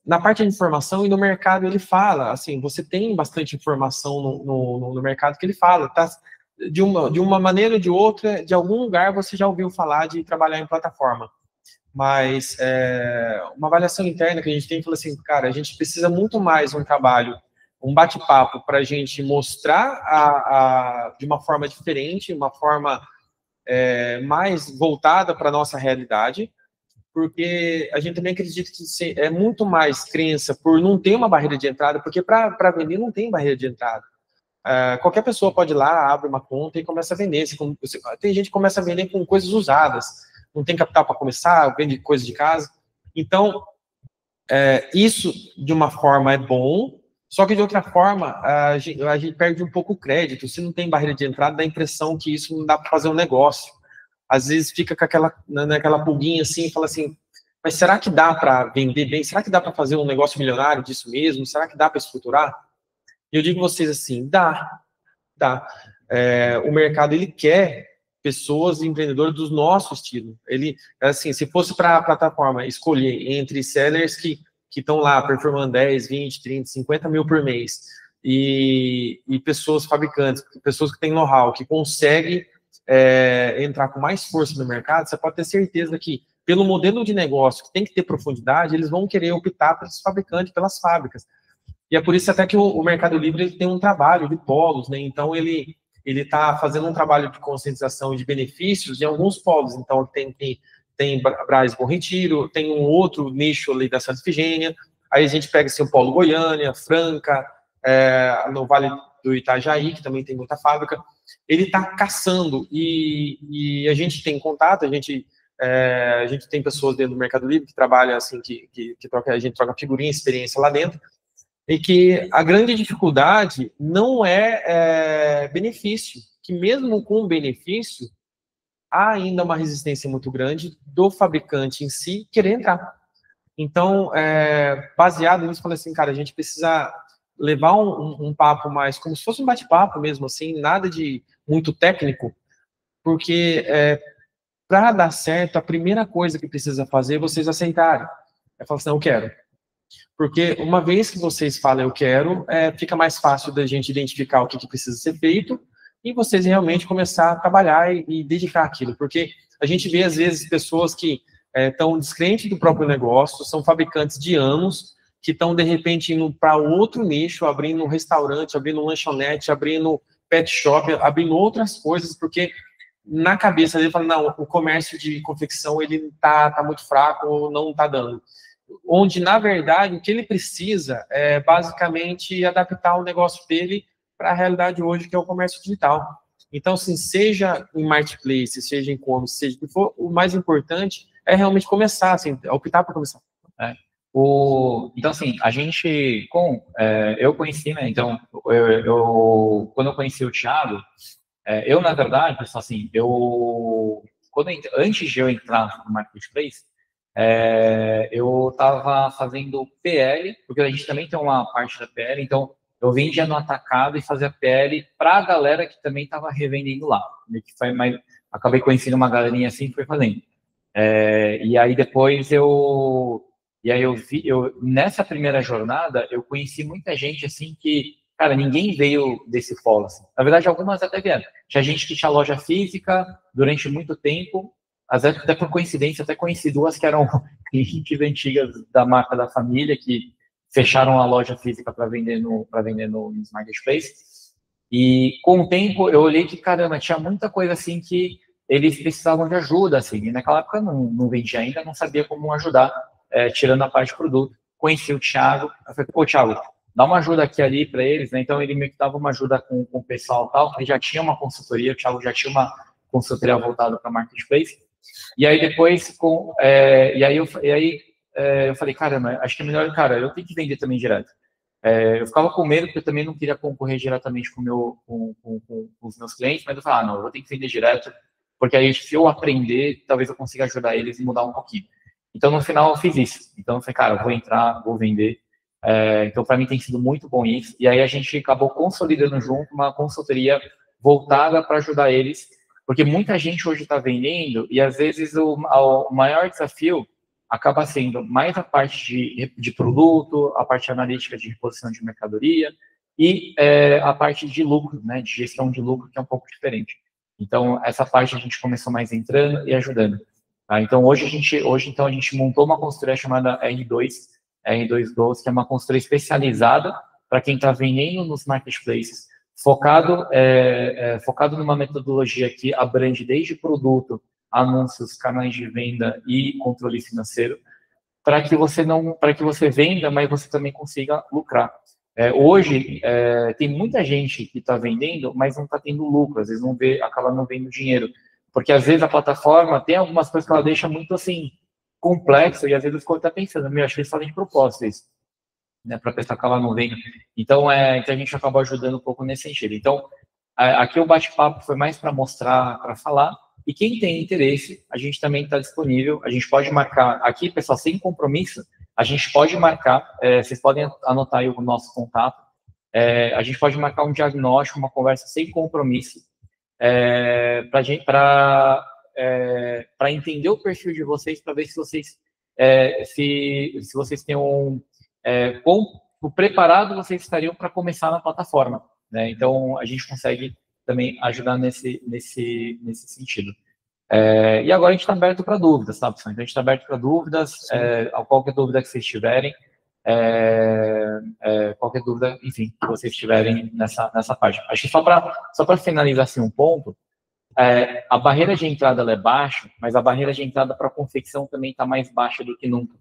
na parte de informação e no mercado ele fala, assim, você tem bastante informação no mercado que ele fala, tá? De uma maneira ou de outra, de algum lugar você já ouviu falar de trabalhar em plataforma. Mas uma avaliação interna que a gente tem, fala assim, cara, a gente precisa muito mais um trabalho, um bate-papo para a gente mostrar de uma forma diferente, uma forma mais voltada para a nossa realidade, porque a gente também acredita que é muito mais crença por não ter uma barreira de entrada, porque para vender não tem barreira de entrada. Qualquer pessoa pode ir lá, abre uma conta e começa a vender. Tem gente que começa a vender com coisas usadas, não tem capital para começar, vende coisas de casa. Então, isso de uma forma é bom, só que de outra forma a gente perde um pouco o crédito. Se não tem barreira de entrada, dá a impressão que isso não dá para fazer um negócio. Às vezes fica com aquela pulguinha assim, e fala assim, mas será que dá para vender bem? Será que dá para fazer um negócio milionário disso mesmo? Será que dá para estruturar? E eu digo a vocês assim, dá. O mercado, ele quer pessoas empreendedoras do nosso estilo. Ele, assim, se fosse para a plataforma escolher entre sellers que estão lá performando 10, 20, 30, 50 mil por mês e pessoas fabricantes, pessoas que têm know-how, que conseguem entrar com mais força no mercado, você pode ter certeza que, pelo modelo de negócio que tem que ter profundidade, eles vão querer optar pelos fabricantes, pelas fábricas. E é por isso até que o Mercado Livre ele tem um trabalho de polos, né? Então, ele está fazendo um trabalho de conscientização e de benefícios em alguns polos. Então, tem Brás Bom Retiro, tem um outro nicho ali da Santa Efigênia, aí a gente pega assim, o polo Goiânia, Franca, no Vale do Itajaí, que também tem muita fábrica. Ele está caçando e a gente tem contato, a gente tem pessoas dentro do Mercado Livre que trabalham assim, a gente troca figurinha, experiência lá dentro, e que a grande dificuldade não é benefício, que mesmo com benefício, há ainda uma resistência muito grande do fabricante em si querer entrar. Então, baseado nisso, falei assim, cara, a gente precisa levar um papo mais, como se fosse um bate-papo mesmo, assim, nada de muito técnico, porque para dar certo, a primeira coisa que precisa fazer é vocês aceitarem. É falar assim, não, eu quero. Porque uma vez que vocês falam eu quero, fica mais fácil da gente identificar o que precisa ser feito e vocês realmente começar a trabalhar e dedicar aquilo. Porque a gente vê, às vezes, pessoas que estão descrentes do próprio negócio, são fabricantes de anos, que estão, de repente, indo para outro nicho, abrindo um restaurante, abrindo um lanchonete, abrindo pet shop, abrindo outras coisas, porque na cabeça dele fala, não, o comércio de confecção ele tá muito fraco ou não está dando. Onde, na verdade, o que ele precisa é, basicamente, adaptar o negócio dele para a realidade hoje, que é o comércio digital. Então, assim, seja em marketplace, seja em e-commerce, seja o que for, o mais importante é realmente começar, assim, optar por começar. Então, assim, a gente, eu conheci, né, então, quando eu conheci o Thiago, eu, na verdade, pessoal, assim, antes de eu entrar no Marketplace, eu estava fazendo PL, porque a gente também tem uma parte da PL, então, eu vendia no atacado e fazia PL para a galera que também estava revendendo lá. Acabei conhecendo uma galerinha assim que foi fazendo. E aí depois nessa primeira jornada, eu conheci muita gente assim que, cara, ninguém veio desse polo. Assim. Na verdade, algumas até vieram. Tinha gente que tinha loja física durante muito tempo, até por coincidência, até conheci duas que eram clientes antigas da marca da família, que fecharam a loja física para vender no Marketplace. E com o tempo, eu olhei que, caramba, tinha muita coisa assim que eles precisavam de ajuda, assim. E naquela época não vendia ainda, não sabia como ajudar, tirando a parte de produto. Conheci o Thiago, eu falei, pô, Thiago, dá uma ajuda aqui ali para eles, né? Então ele meio que dava uma ajuda com o pessoal e tal. Ele já tinha uma consultoria, o Thiago já tinha uma consultoria voltada para Marketplace. E aí depois, eu falei, caramba, acho que é melhor, cara, eu tenho que vender também direto. Eu ficava com medo, porque eu também não queria concorrer diretamente com os meus clientes, mas eu falava, não, eu vou ter que vender direto, porque aí se eu aprender, talvez eu consiga ajudar eles e mudar um pouquinho. Então, no final, eu fiz isso. Então, eu falei, cara, eu vou entrar, vou vender. Então, para mim, tem sido muito bom isso. E aí, a gente acabou consolidando junto uma consultoria voltada para ajudar eles, porque muita gente hoje está vendendo e, às vezes, o maior desafio acaba sendo mais a parte de produto, a parte analítica de reposição de mercadoria e a parte de lucro, né, de gestão de lucro, que é um pouco diferente. Então, essa parte a gente começou mais entrando e ajudando. Tá? Então, hoje a gente montou uma consultoria chamada R2 Goals, que é uma consultoria especializada para quem está vendendo nos marketplaces, focado numa metodologia que abrange desde produto, anúncios, canais de venda e controle financeiro, para que você venda, mas você também consiga lucrar. Hoje, tem muita gente que está vendendo, mas não está tendo lucro, às vezes acaba não vendo dinheiro, porque às vezes a plataforma tem algumas coisas que ela deixa muito assim, complexo, e às vezes o escolho está pensando, acho que eles fazem de propósito isso, né, para a pessoa acabar não vendo. Então, então a gente acabou ajudando um pouco nesse sentido. Então, aqui o bate-papo foi mais para mostrar, para falar, e quem tem interesse, a gente também está disponível, a gente pode marcar, aqui, pessoal, sem compromisso, a gente pode marcar, vocês podem anotar aí o nosso contato, a gente pode marcar um diagnóstico, uma conversa sem compromisso, para entender o perfil de vocês, para ver se vocês se vocês têm preparado vocês estariam para começar na plataforma, né? Então a gente consegue também ajudar nesse sentido. E agora a gente está aberto para dúvidas, tá, pessoal? Então a gente está aberto para dúvidas, qualquer dúvida que vocês tiverem, qualquer dúvida, enfim, que vocês tiverem nessa parte. Acho que só para finalizar assim um ponto, a barreira de entrada ela é baixa, mas a barreira de entrada para a confecção também está mais baixa do que nunca.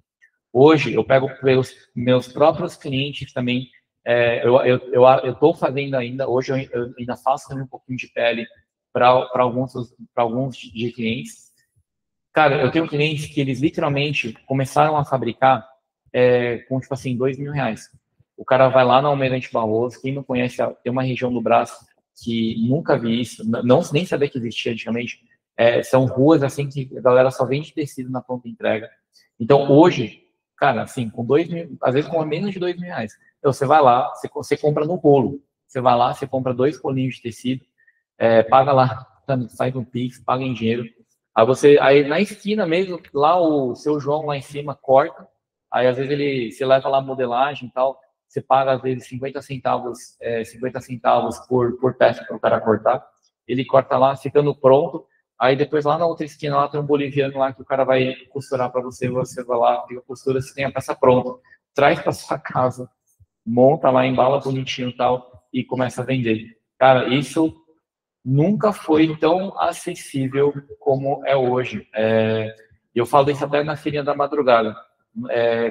Hoje, eu pego meus próprios clientes também, eu estou fazendo ainda, hoje eu ainda faço também um pouquinho de pele para alguns de clientes. Cara, eu tenho clientes que eles literalmente começaram a fabricar com, tipo assim, R$2.000. O cara vai lá na Almirante Barroso, quem não conhece, tem uma região do braço que nunca vi isso, nem sabia que existia antigamente, são ruas assim que a galera só vende tecido na pronta entrega. Então, hoje, cara, assim, com R$2.000, às vezes com menos de R$2.000, então você vai lá, você compra no rolo, você vai lá, você compra 2 rolinhos de tecido, paga lá, faz um Pix, paga em dinheiro, aí na esquina mesmo, lá o seu João lá em cima corta, aí às vezes você leva lá a modelagem e tal, você paga às vezes 50 centavos por peça para o cara cortar, ele corta lá, ficando pronto, aí depois lá na outra esquina lá tem um boliviano lá que o cara vai costurar para você vai lá, fica a costura, você tem a peça pronta, traz para sua casa, monta lá, embala bonitinho e tal, e começa a vender. Cara, isso nunca foi tão acessível como é hoje. Eu falo isso até na Feirinha da Madrugada.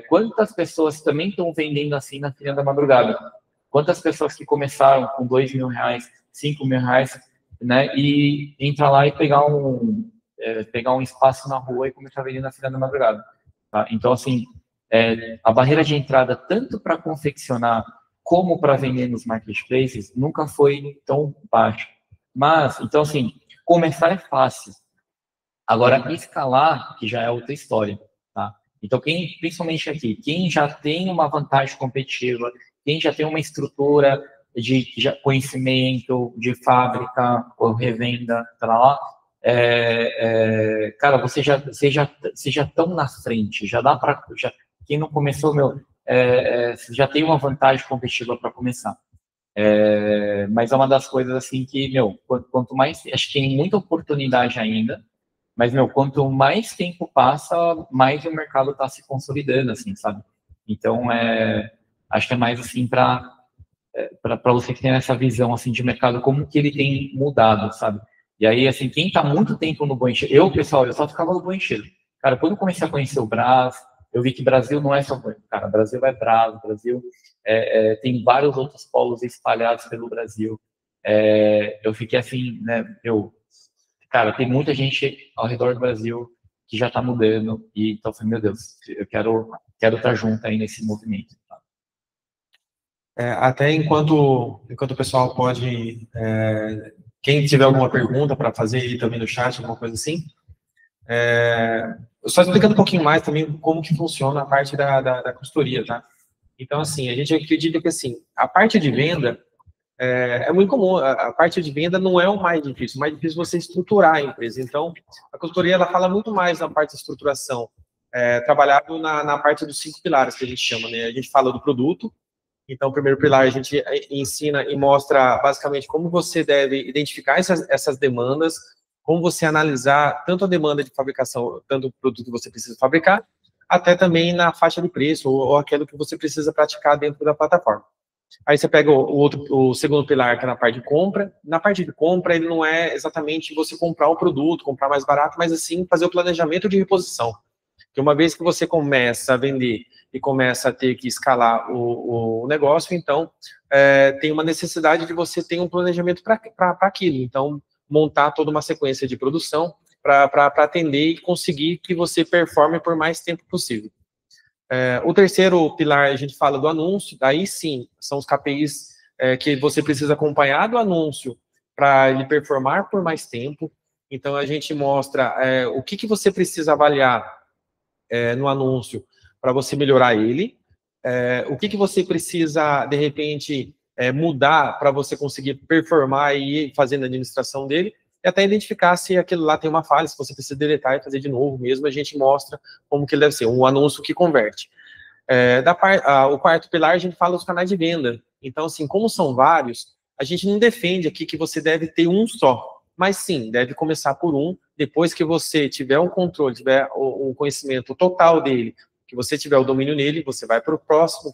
Quantas pessoas também estão vendendo assim na Feirinha da Madrugada? Quantas pessoas que começaram com R$2.000, R$5.000, né, e entrar lá e pegar um espaço na rua e começar a vender na Feirinha da Madrugada. Tá? Então, assim, a barreira de entrada, tanto para confeccionar como para vender nos marketplaces, nunca foi tão baixa. Mas, então, assim, começar é fácil. Agora, escalar, que já é outra história, tá? Então, principalmente aqui, quem já tem uma vantagem competitiva, quem já tem uma estrutura de conhecimento, de fábrica, ou revenda, tá lá, cara, vocês já estão na frente, já dá para... Quem não começou, já tem uma vantagem competitiva para começar. Mas é uma das coisas assim que, quanto mais... Acho que tem muita oportunidade ainda, mas, quanto mais tempo passa, mais o mercado está se consolidando, assim, sabe? Então, acho que é mais, assim, para você que tem essa visão, assim, de mercado, como que ele tem mudado, sabe? E aí, assim, quem está muito tempo no Bom Encheiro... pessoal, eu só ficava no Bom Encheiro. Cara, quando eu comecei a conhecer o Brás, eu vi que Brasil não é só... Cara, Brasil é Brás, Brasil tem vários outros polos espalhados pelo Brasil. Eu fiquei assim, né, cara, tem muita gente ao redor do Brasil que já está mudando, e então eu falei, meu Deus, eu quero estar junto aí nesse movimento. Tá? Até enquanto o pessoal pode, quem tiver alguma pergunta para fazer aí também no chat, alguma coisa assim, só explicando um pouquinho mais também como que funciona a parte da consultoria, tá? Então, assim, a gente acredita que, assim, a parte de venda é muito comum, a parte de venda não é o mais difícil é você estruturar a empresa. Então, a consultoria, ela fala muito mais na parte de estruturação, trabalhado na parte dos 5 pilares que a gente chama, né? A gente fala do produto. Então, o primeiro pilar a gente ensina e mostra basicamente como você deve identificar essas demandas, como você analisar tanto a demanda de fabricação, tanto o produto que você precisa fabricar, até também na faixa de preço ou aquilo que você precisa praticar dentro da plataforma. Aí você pega o segundo pilar, que é na parte de compra. Na parte de compra, ele não é exatamente você comprar um produto, comprar mais barato, mas assim fazer o planejamento de reposição. Porque uma vez que você começa a vender e começa a ter que escalar o negócio, então tem uma necessidade de você ter um planejamento para aquilo. Então, montar toda uma sequência de produção para atender e conseguir que você performe por mais tempo possível. O terceiro pilar, a gente fala do anúncio, daí sim, são os KPIs que você precisa acompanhar do anúncio para ele performar por mais tempo. Então, a gente mostra o que você precisa avaliar no anúncio para você melhorar ele, o que você precisa, de repente, mudar para você conseguir performar e ir fazendo a administração dele, e até identificar se aquilo lá tem uma falha, se você precisa deletar e fazer de novo mesmo, a gente mostra como que ele deve ser, um anúncio que converte. O quarto pilar, a gente fala dos canais de venda. Então, assim, como são vários, a gente não defende aqui que você deve ter um só, mas sim, deve começar por um, depois que você tiver um controle, tiver um conhecimento total dele, que você tiver o domínio nele, você vai para o próximo,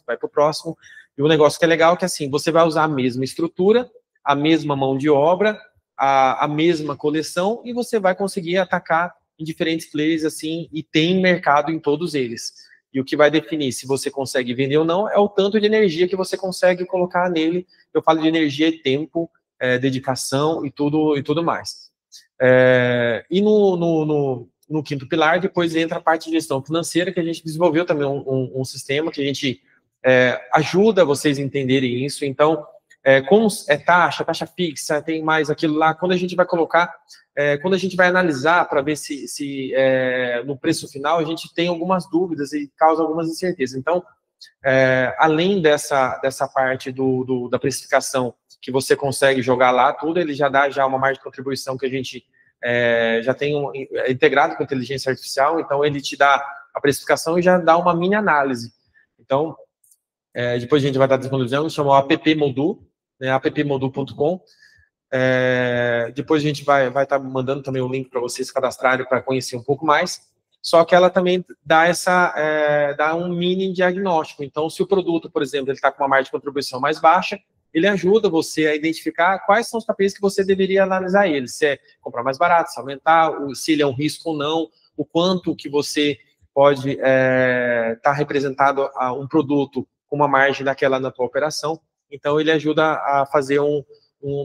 e o negócio que é legal é que, assim, você vai usar a mesma estrutura, a mesma mão de obra, a mesma coleção, e você vai conseguir atacar em diferentes players, assim, e tem mercado em todos eles. E o que vai definir se você consegue vender ou não é o tanto de energia que você consegue colocar nele. Eu falo de energia e tempo, dedicação e tudo mais. E no quinto pilar, depois entra a parte de gestão financeira, que a gente desenvolveu também um sistema que a gente ajuda vocês a entenderem isso. Então, como taxa fixa, tem mais aquilo lá, quando a gente vai colocar, quando a gente vai analisar para ver se no preço final a gente tem algumas dúvidas e causa algumas incertezas. Então, além dessa parte da precificação que você consegue jogar lá, tudo, ele já dá uma margem de contribuição que a gente já tem integrado com inteligência artificial, então ele te dá a precificação e já dá uma mini análise. Então, depois a gente vai estar disponibilizando, chama o app Modu, né, appmodu.com. Depois a gente vai estar mandando também o link para vocês cadastrarem para conhecer um pouco mais. Só que ela também dá dá um mini diagnóstico. Então, se o produto, por exemplo, ele está com uma margem de contribuição mais baixa, ele ajuda você a identificar quais são os KPIs que você deveria analisar ele. Se é comprar mais barato, se aumentar, se ele é um risco ou não, o quanto que você pode estar representado a um produto com uma margem daquela na tua operação. Então, ele ajuda a fazer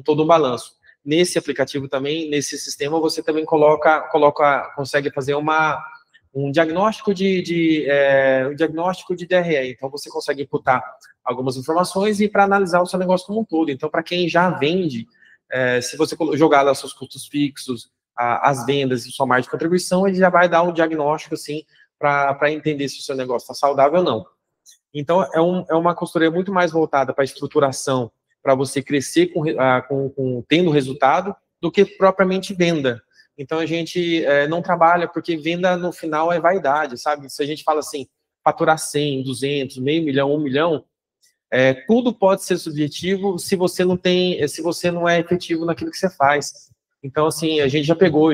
todo um balanço. Nesse aplicativo também, nesse sistema, você também consegue fazer um diagnóstico de DRE. Então, você consegue imputar algumas informações e para analisar o seu negócio como um todo. Então, para quem já vende, se você jogar lá seus custos fixos, as vendas e sua margem de contribuição, ele já vai dar um diagnóstico, assim, para entender se o seu negócio está saudável ou não. Então, é uma consultoria muito mais voltada para a estruturação, para você crescer tendo resultado, do que propriamente venda. Então, a gente não trabalha, porque venda no final é vaidade, sabe? Se a gente fala assim, faturar 100, 200, meio milhão, 1 milhão, tudo pode ser subjetivo se você não é efetivo naquilo que você faz. Então, assim, a gente já pegou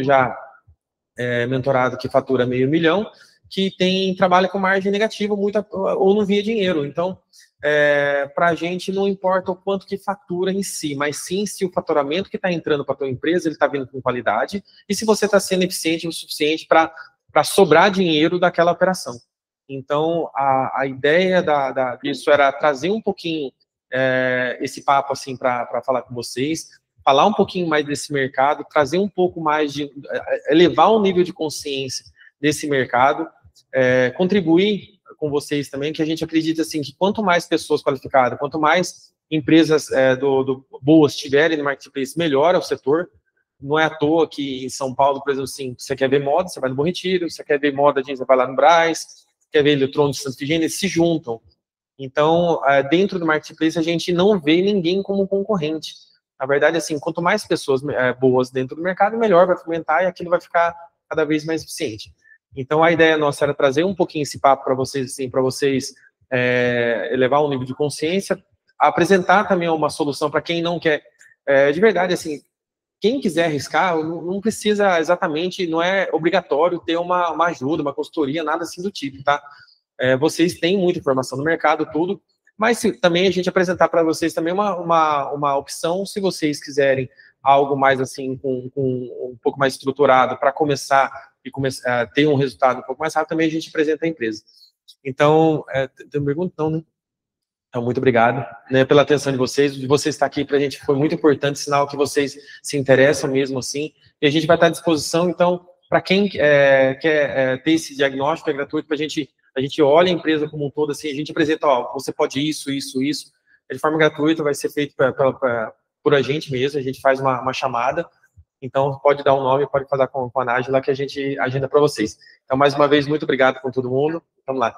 mentorado que fatura meio milhão, que trabalha com margem negativa ou não via dinheiro. Então, para a gente não importa o quanto que fatura em si, mas sim se o faturamento que está entrando para a tua empresa, ele está vindo com qualidade, e se você está sendo eficiente o suficiente para sobrar dinheiro daquela operação. Então, a ideia disso era trazer um pouquinho esse papo assim para falar com vocês, falar um pouquinho mais desse mercado, trazer um pouco mais elevar o nível de consciência desse mercado, contribuir com vocês também, que a gente acredita assim, que quanto mais pessoas qualificadas, quanto mais empresas boas tiverem no marketplace, melhora o setor. Não é à toa que em São Paulo, por exemplo, assim, você quer ver moda, você vai no Bom Retiro, você quer ver moda jeans, você vai lá no Brás, quer ver eletrônicos, Santa Efigênia, eles se juntam. Então, dentro do marketplace, a gente não vê ninguém como concorrente. Na verdade, assim, quanto mais pessoas boas dentro do mercado, melhor vai fomentar e aquilo vai ficar cada vez mais eficiente. Então, a ideia nossa era trazer um pouquinho esse papo para vocês, assim, para vocês elevar o nível de consciência, apresentar também uma solução para quem não quer, de verdade, assim, quem quiser arriscar, não precisa exatamente, não é obrigatório ter uma ajuda, uma consultoria, nada assim do tipo, tá? Vocês têm muita informação no mercado, tudo, mas também a gente apresentar para vocês também uma opção, se vocês quiserem algo mais assim, com um pouco mais estruturado, para começar e ter um resultado um pouco mais rápido, também a gente apresenta a empresa. Então, tem uma pergunta? Não, né? Então, muito obrigado, né, pela atenção de vocês estar aqui para a gente foi muito importante, sinal que vocês se interessam mesmo assim, e a gente vai estar à disposição, então, para quem quer ter esse diagnóstico, é gratuito, para a gente olha a empresa como um todo, assim, a gente apresenta, ó, você pode isso, de forma gratuita, vai ser feito por a gente mesmo, a gente faz uma chamada, então pode dar um nome, pode falar com a Nájila que a gente agenda para vocês. Então, mais uma vez, muito obrigado com todo mundo, vamos lá.